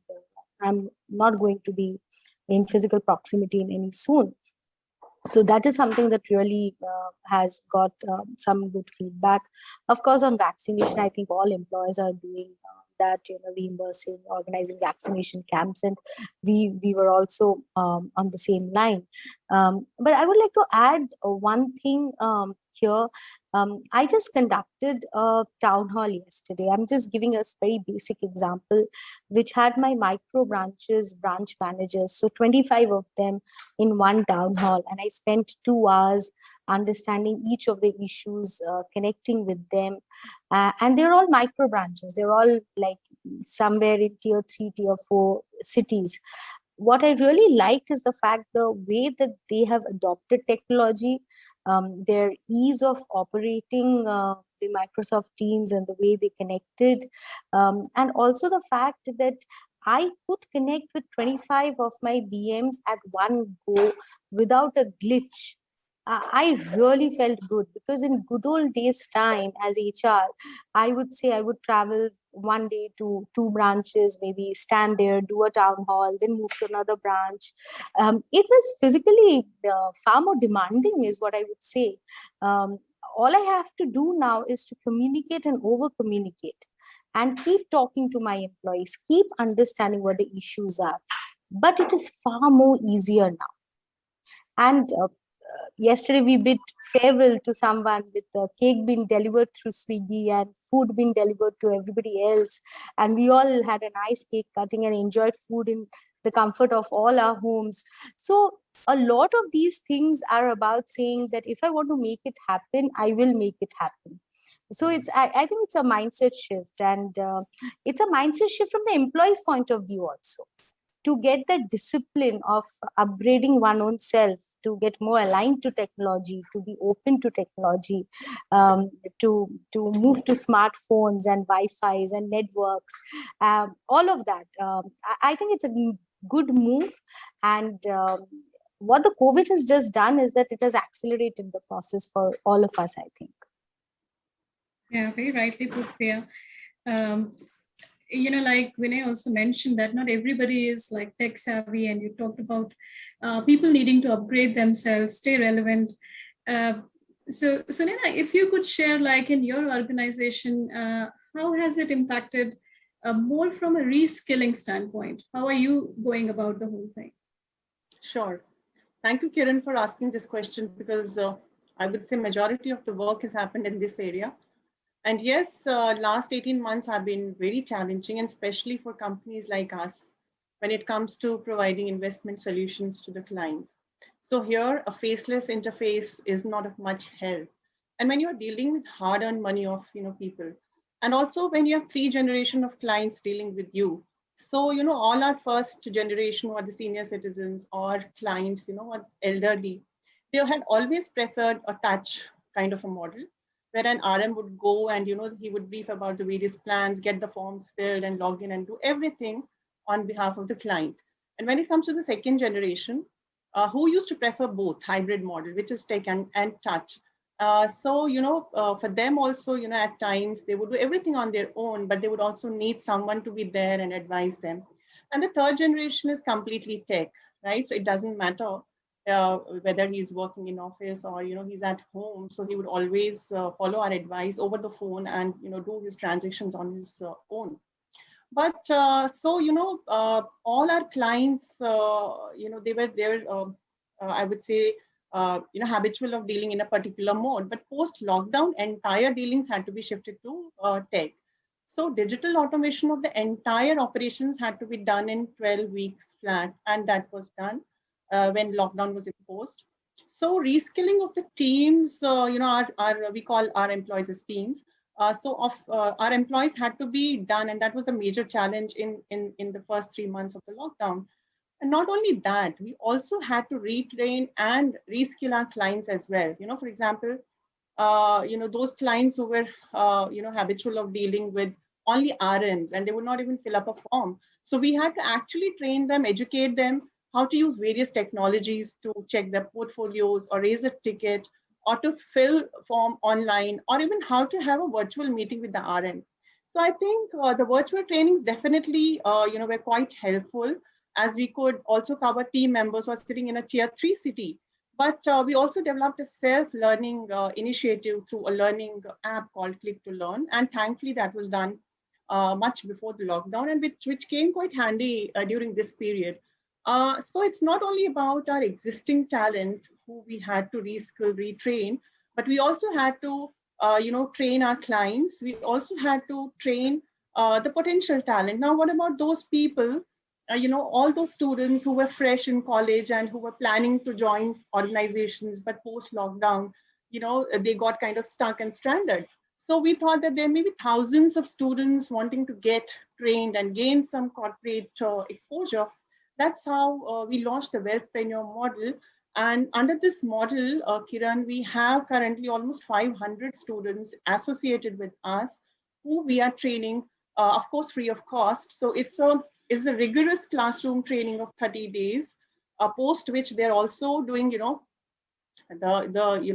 I'm not going to be in physical proximity in any soon. So that is something that really has got some good feedback. Of course, on vaccination, I think all employers are doing that, reimbursing, organizing vaccination camps, and we were also on the same line. But I would like to add one thing here. I just conducted a town hall yesterday. I'm just giving a very basic example, which had my micro branches, branch managers, so 25 of them in one town hall, and I spent 2 hours understanding each of the issues, connecting with them, and they're all micro branches. They're all like somewhere in tier 3, tier 4 cities. What I really liked is the fact, the way that they have adopted technology, their ease of operating the Microsoft Teams and the way they connected, and also the fact that I could connect with 25 of my BMs at one go without a glitch. I really felt good, because in good old days time as HR, I would say I would travel one day to 2 branches, maybe stand there, do a town hall, then move to another branch. It was physically far more demanding, is what I would say. All I have to do now is to communicate and over communicate, and keep talking to my employees, keep understanding what the issues are. But it is far more easier now. And yesterday we bid farewell to someone with a cake being delivered through Swiggy and food being delivered to everybody else. And we all had a nice cake cutting and enjoyed food in the comfort of all our homes. So a lot of these things are about saying that if I want to make it happen, I will make it happen. So I think it's a mindset shift, and it's a mindset shift from the employee's point of view also, to get the discipline of upgrading one own self, to get more aligned to technology, to be open to technology, to move to smartphones and Wi-Fi's and networks, all of that. I think it's a good move, and what the COVID has just done is that it has accelerated the process for all of us, I think. Yeah, very rightly put there. Like Vinay also mentioned that not everybody is like tech savvy, and you talked about people needing to upgrade themselves, stay relevant. So Nina, if you could share, like in your organization, how has it impacted more from a reskilling standpoint? How are you going about the whole thing? Sure. Thank you, Kiran, for asking this question, because I would say majority of the work has happened in this area. And yes, last 18 months have been very challenging, and especially for companies like us, when it comes to providing investment solutions to the clients. So here, a faceless interface is not of much help. And when you're dealing with hard-earned money of people, and also when you have 3 generations of clients dealing with you, so all our first generation, or the senior citizens or clients, or elderly, they had always preferred a touch kind of a model, where an RM would go and he would brief about the various plans, get the forms filled and log in and do everything on behalf of the client. And when it comes to the second generation, who used to prefer both hybrid model, which is tech and touch. For them also, at times they would do everything on their own, but they would also need someone to be there and advise them. And the third generation is completely tech, right? So it doesn't matter whether he's working in office or he's at home. So he would always follow our advice over the phone and do his transactions on his own. But so all our clients, they were I would say habitual of dealing in a particular mode. But post lockdown, entire dealings had to be shifted to tech. So digital automation of the entire operations had to be done in 12 weeks flat, and that was done when lockdown was imposed. So reskilling of the teams, our we call our employees as teams. Our employees had to be done, and that was the major challenge in the first 3 months of the lockdown. And not only that, we also had to retrain and reskill our clients as well. For example, those clients who were habitual of dealing with only RNs, and they would not even fill up a form. So we had to actually train them, educate them how to use various technologies to check their portfolios or raise a ticket or to fill form online, or even how to have a virtual meeting with the RN. So I think the virtual trainings definitely were quite helpful, as we could also cover team members who are sitting in a tier 3 city. But we also developed a self-learning initiative through a learning app called Click to Learn. And thankfully that was done much before the lockdown, and which came quite handy during this period. So it's not only about our existing talent who we had to reskill, retrain, but we also had to train our clients. We also had to train the potential talent. Now, what about those people, all those students who were fresh in college and who were planning to join organizations, but post lockdown, they got kind of stuck and stranded. So we thought that there may be thousands of students wanting to get trained and gain some corporate exposure. That's how we launched the Wealthpreneur model. And under this model, Kiran, we have currently almost 500 students associated with us who we are training, of course, free of cost. So it's a rigorous classroom training of 30 days, post which they're also doing, the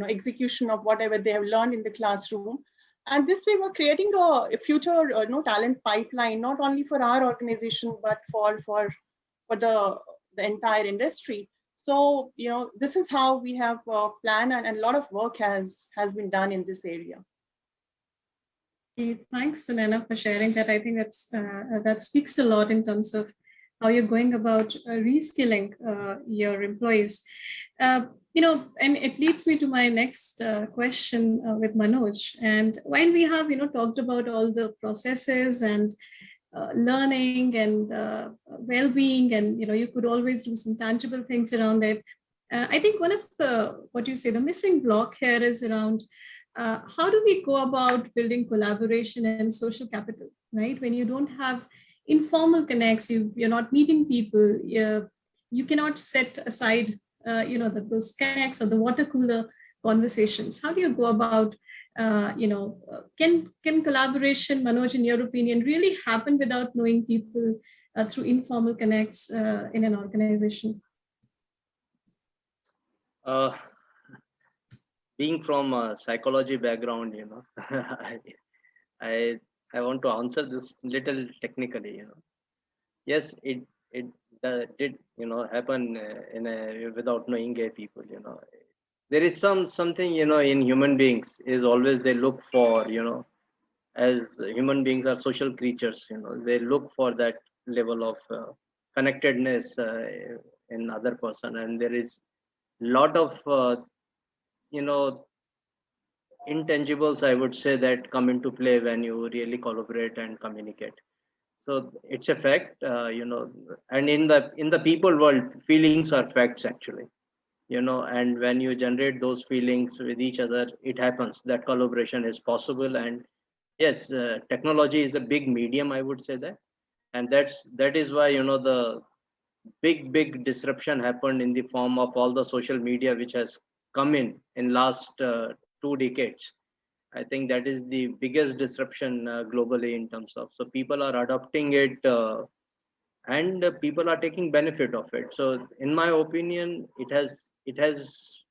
execution of whatever they have learned in the classroom. And this way, we're creating a future talent pipeline, not only for our organization, but for the entire industry. So, this is how we have planned, and a lot of work has been done in this area. Thanks, Sunaina, for sharing that. I think that speaks a lot in terms of how you're going about reskilling your employees. And it leads me to my next question with Manoj. And while we have, talked about all the processes and learning and well-being, and you could always do some tangible things around it. I think one of the missing block here is around how do we go about building collaboration and social capital, right? When you don't have informal connects, you're not meeting people, you cannot set aside those connects or the water cooler conversations. How do you go about can collaboration, Manoj, in your opinion, really happen without knowing people through informal connects in an organization? Being from a psychology background, I want to answer this little technically. Yes, it did happen without knowing gay people. There is something in human beings is always they look for, as human beings are social creatures, they look for that level of connectedness in other person, and there is lot of intangibles, I would say, that come into play when you really collaborate and communicate. So it's a fact, and in the people world, feelings are facts actually. And when you generate those feelings with each other, it happens that collaboration is possible. And yes, technology is a big medium, I would say that. And that is why, the big disruption happened in the form of all the social media, which has come in last 2 decades. I think that is the biggest disruption globally in terms of, so people are adopting it, and people are taking benefit of it. So in my opinion, it has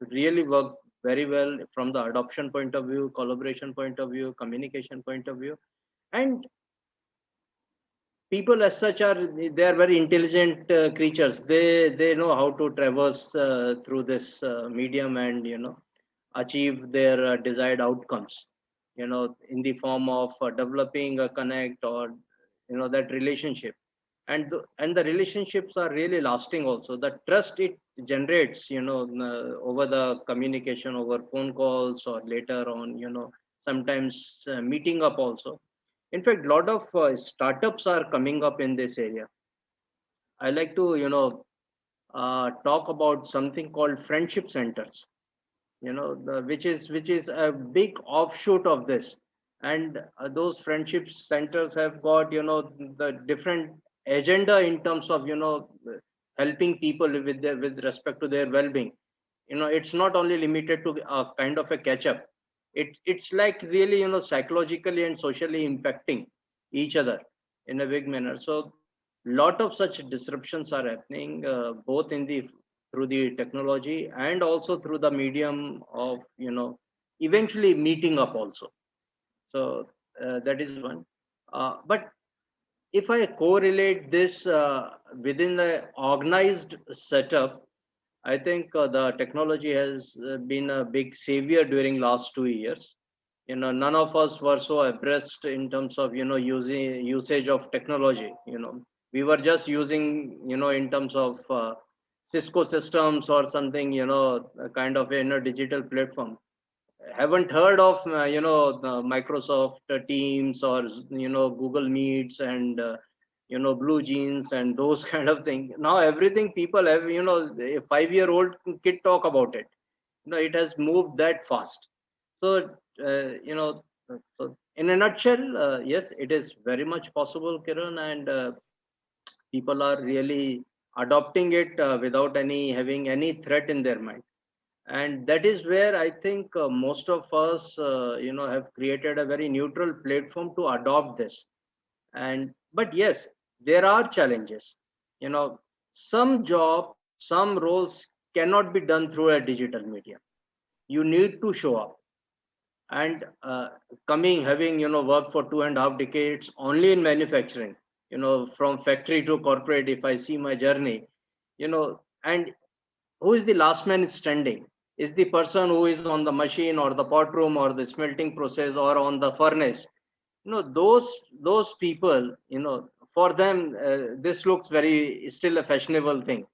really worked very well from the adoption point of view, collaboration point of view, communication point of view. And people as such they are very intelligent creatures. They know how to traverse through this medium and achieve their desired outcomes, in the form of developing a connect or that relationship, and the relationships are really lasting. Also, the trust it generates, over the communication over phone calls or later on, sometimes meeting up also. In fact, a lot of startups are coming up in this area. I like to talk about something called friendship centers, which is a big offshoot of this. And those friendship centers have got the different agenda in terms of helping people with respect to their well-being. It's not only limited to a kind of a catch up. It's like really psychologically and socially impacting each other in a big manner. So lot of such disruptions are happening, both in the through the technology and also through the medium of eventually meeting up also. So that is one. But if I correlate this within the organized setup, I think the technology has been a big savior during last 2 years. None of us were so abreast in terms of usage of technology. We were just using in terms of Cisco systems or something, a kind of a digital platform. Haven't heard of the Microsoft Teams or Google Meets and Blue Jeans and those kind of things. Now everything people have, a 5-year-old kid talk about it. It has moved that fast. So so in a nutshell, yes, it is very much possible, Kiran, and people are really adopting it without having any threat in their mind. And that is where I think most of us have created a very neutral platform to adopt this. But yes, there are challenges. Some roles cannot be done through a digital medium. You need to show up. And having worked for 2.5 decades only in manufacturing, from factory to corporate, if I see my journey, and who is the last man standing? Is the person who is on the machine or the pot room or the smelting process or on the furnace. Those people, for them, this looks still a fashionable thing.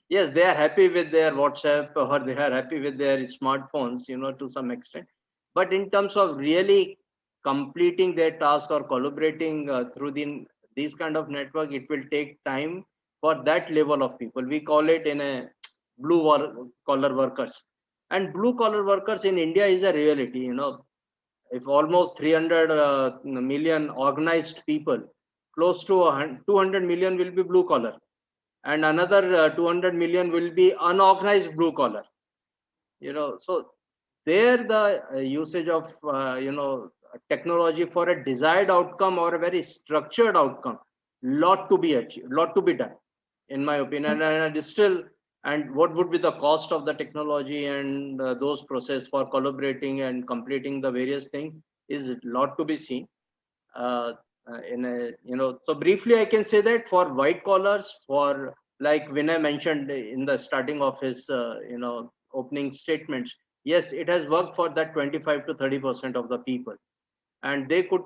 Yes, they are happy with their WhatsApp or they are happy with their smartphones, to some extent. But in terms of really completing their task or collaborating through these kind of network, it will take time for that level of people. We call it in a blue collar workers. And blue collar workers in India is a reality. If almost 300 million organized people, close to 200 million will be blue collar, and another 200 million will be unorganized blue collar. So there the usage of technology for a desired outcome or a very structured outcome, lot to be achieved, lot to be done, in my opinion. And it is still, and what would be the cost of the technology and those process for collaborating and completing the various things is a lot to be seen. So briefly I can say that for white collars, for like Vinay mentioned in the starting of his opening statements, yes, it has worked for that 25 to 30% of the people. And they could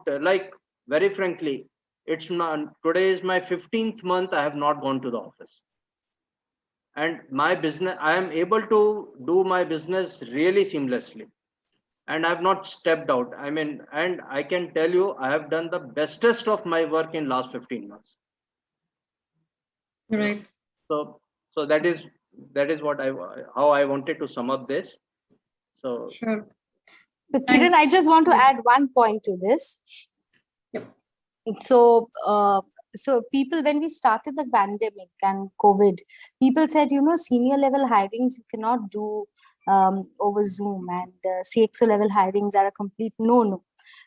very frankly, it's not, today is my 15th month I have not gone to the office. And my business, I am able to do my business really seamlessly. And I've not stepped out. And I can tell you, I have done the bestest of my work in last 15 months. Right. So that is what how I wanted to sum up this. So sure. So Kiran, I just want to add one point to this. Yep. So people, when we started the pandemic and COVID, people said, senior level hirings you cannot do over Zoom, and CXO level hirings are a complete no-no.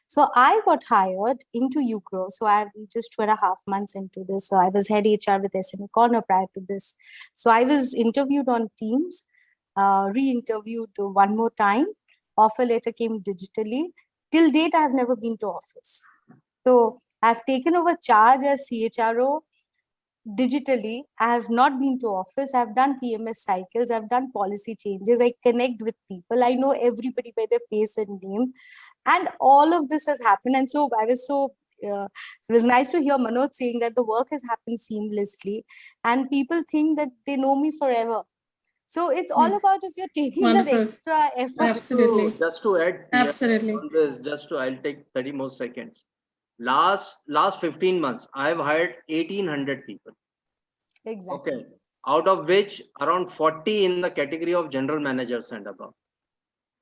So I got hired into Ucro. So I've just 2.5 months into this. So I was head HR with SME Corner prior to this. So I was interviewed on Teams, re-interviewed one more time. Offer letter came digitally. Till date, I have never been to office. So I've taken over charge as CHRO digitally. I have not been to office. I've done PMS cycles. I've done policy changes. I connect with people. I know everybody by their face and name. And all of this has happened. And so it was nice to hear Manoj saying that the work has happened seamlessly and people think that they know me forever. So it's all about if you're taking that Wonderful. extra effort. Absolutely. Just to add, Absolutely. on this, I'll take 30 more seconds. Last 15 months, I've hired 1,800 people. Exactly. Okay. Out of which around 40 in the category of general managers and above.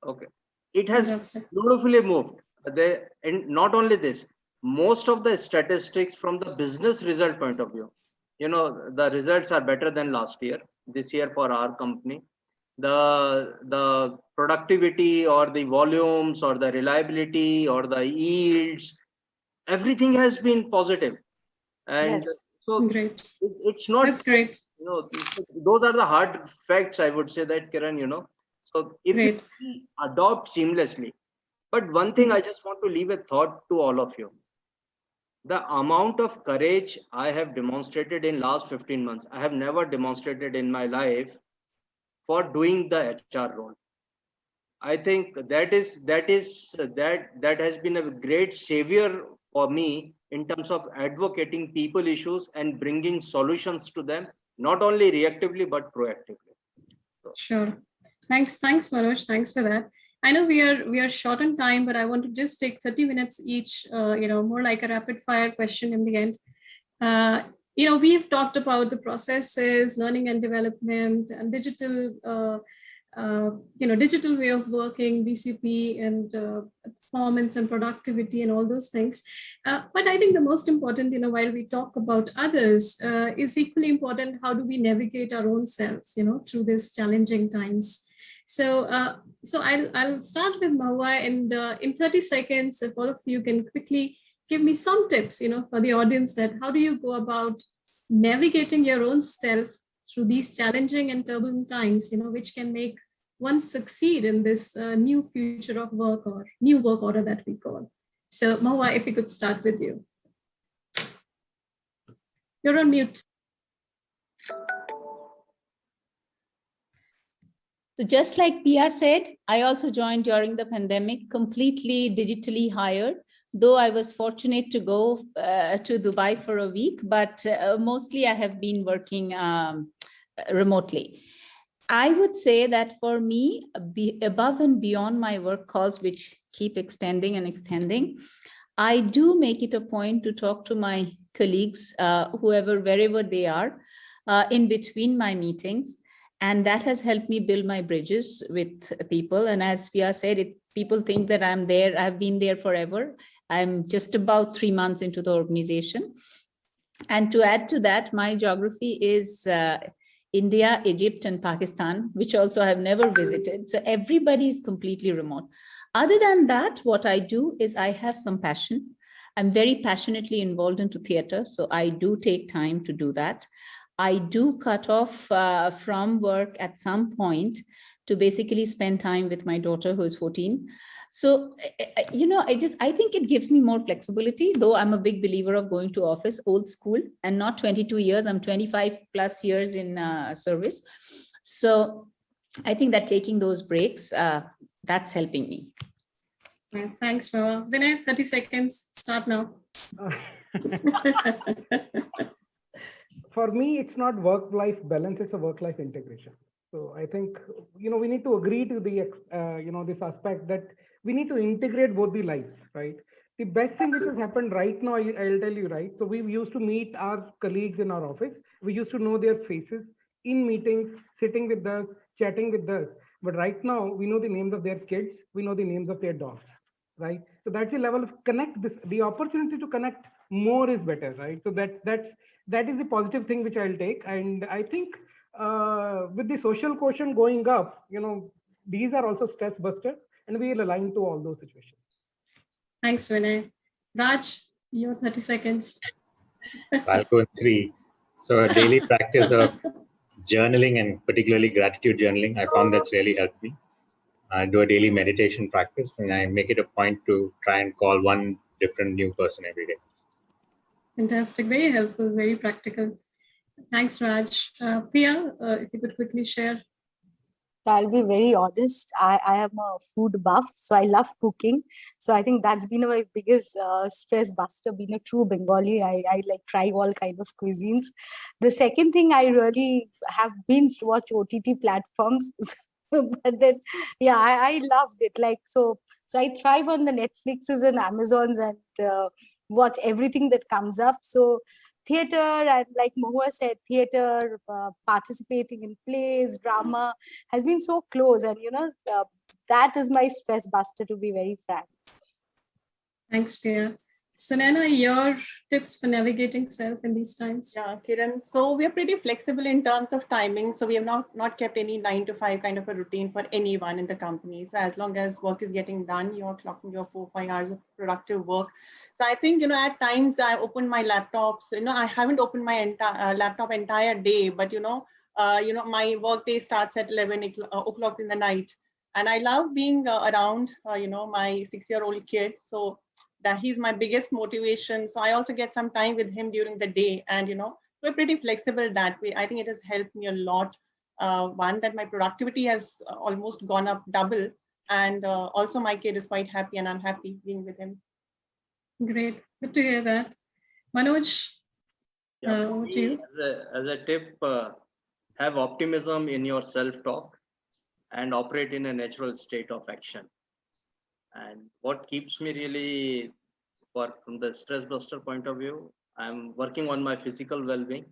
Okay. It has Fantastic. beautifully moved. And not only this, most of the statistics from the business result point of view, the results are better than last year, this year for our company. The productivity or the volumes or the reliability or the yields, everything has been positive. And Yes. so Great. it's not, That's great. those are the hard facts, I would say that, Kiran, so if Great. we adopt seamlessly. But one thing I just want to leave a thought to all of you. The amount of courage I have demonstrated in last 15 months, I have never demonstrated in my life for doing the HR role. I think that has been a great savior for me in terms of advocating people issues and bringing solutions to them, not only reactively but proactively. Sure. Thanks, Manoj. Thanks for that. I know we are short on time, but I want to just take 30 minutes each, more like a rapid fire question in the end. We've talked about the processes, learning and development, and digital, digital way of working, BCP, and performance and productivity and all those things. But I think the most important, while we talk about others, is equally important. How do we navigate our own selves, through these challenging times? So I'll start with Mahua, and in 30 seconds, if all of you can quickly give me some tips, for the audience, that how do you go about navigating your own self through these challenging and turbulent times, which can make one succeed in this new future of work or new work order that we call. So Mahua, if we could start with you. You're on mute. So just like Pia said, I also joined during the pandemic, completely digitally hired, though I was fortunate to go to Dubai for a week, but mostly I have been working remotely. I would say that for me, above and beyond my work calls, which keep extending and extending, I do make it a point to talk to my colleagues, wherever they are, in between my meetings. And that has helped me build my bridges with people. And as Pia said, people think that I'm there. I've been there forever. I'm just about 3 months into the organization. And to add to that, my geography is India, Egypt, and Pakistan, which also I've never visited. So everybody is completely remote. Other than that, what I do is I have some passion. I'm very passionately involved into theater. So I do take time to do that. I do cut off from work at some point to basically spend time with my daughter, who is 14. So, I think it gives me more flexibility, though I'm a big believer of going to office, old school, and not 22 years. I'm 25 plus years in service. So I think that taking those breaks, that's helping me. Right, thanks, Mahua. Vinay, 30 seconds, start now. For me, it's not work-life balance, it's a work-life integration. So I think, we need to agree to the, this aspect that we need to integrate both the lives, right? The best thing which has happened right now, I'll tell you, right? So we used to meet our colleagues in our office. We used to know their faces in meetings, sitting with us, chatting with us. But right now, we know the names of their kids. We know the names of their dogs, right? So that's the level of the opportunity to connect more is better, right? So that is the positive thing which I'll take. And I think with the social quotient going up, these are also stress busters, and we will align to all those situations. Thanks, Vinay. Raj, your 30 seconds. I'll go in 3. So a daily practice of journaling, and particularly gratitude journaling, I found that's really helped me. I do a daily meditation practice, and I make it a point to try and call one different new person every day. Fantastic, very helpful, very practical. Thanks, Raj. Priya, if you could quickly share. I'll be very honest. I am a food buff, so I love cooking. So I think that's been my biggest stress buster. Being a true Bengali, I like try all kind of cuisines. The second thing, I really have binged watch OTT platforms. But then, yeah, I loved it. Like so I thrive on the Netflixes and Amazons and watch everything that comes up. So theater, and like Mahua said, theater, participating in plays, drama has been so close, and that is my stress buster, to be very frank. Thanks, Priya. Sunena, your tips for navigating self in these times? Yeah, Kiran. So we are pretty flexible in terms of timing. So we have not kept any 9 to 5 kind of a routine for anyone in the company. So as long as work is getting done, you're clocking your 4-5 hours of productive work. So I think, at times I open my laptops, I haven't opened my laptop entire day, but, my work day starts at 11 o'clock in the night. And I love being around, my 6-year-old kid. So that he's my biggest motivation. So I also get some time with him during the day, and we're pretty flexible that way. I think it has helped me a lot. One, that my productivity has almost gone up double, and also my kid is quite happy, and I'm happy being with him. Great, good to hear that. Manoj, over to you. As a tip, have optimism in your self-talk and operate in a natural state of action. And what keeps me really, from the stress buster point of view, I'm working on my physical well-being,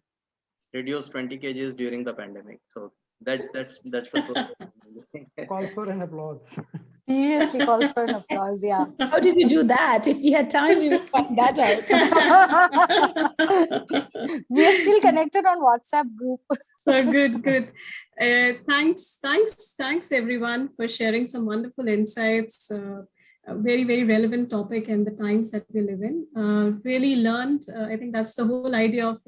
reduced 20 kgs during the pandemic. So that's the Call for an applause. Seriously, calls for an applause. Yeah. How did you do that? If we had time, we would find that out. We are still connected on WhatsApp group. So good. Thanks everyone for sharing some wonderful insights. A very, very relevant topic and the times that we live in. Really learned. I think that's the whole idea of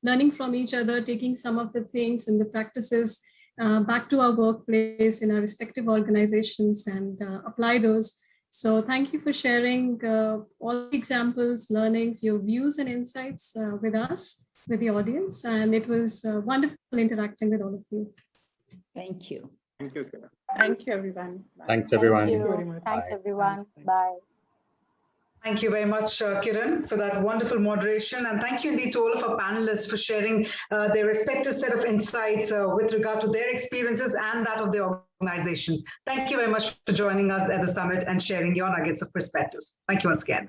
learning from each other, taking some of the things and the practices back to our workplace in our respective organizations and apply those. So thank you for sharing all the examples, learnings, your views and insights with us, with the audience. And it was wonderful interacting with all of you. Thank you. Thank you, Kiran. Thank you, everyone. Bye. Thanks, everyone. Thank Thank you very you. much. Thanks, Bye. everyone. Bye. Thank you very much, Kiran, for that wonderful moderation. And thank you indeed to all of our panelists for sharing their respective set of insights with regard to their experiences and that of their organizations. Thank you very much for joining us at the summit and sharing your nuggets of perspectives. Thank you once again.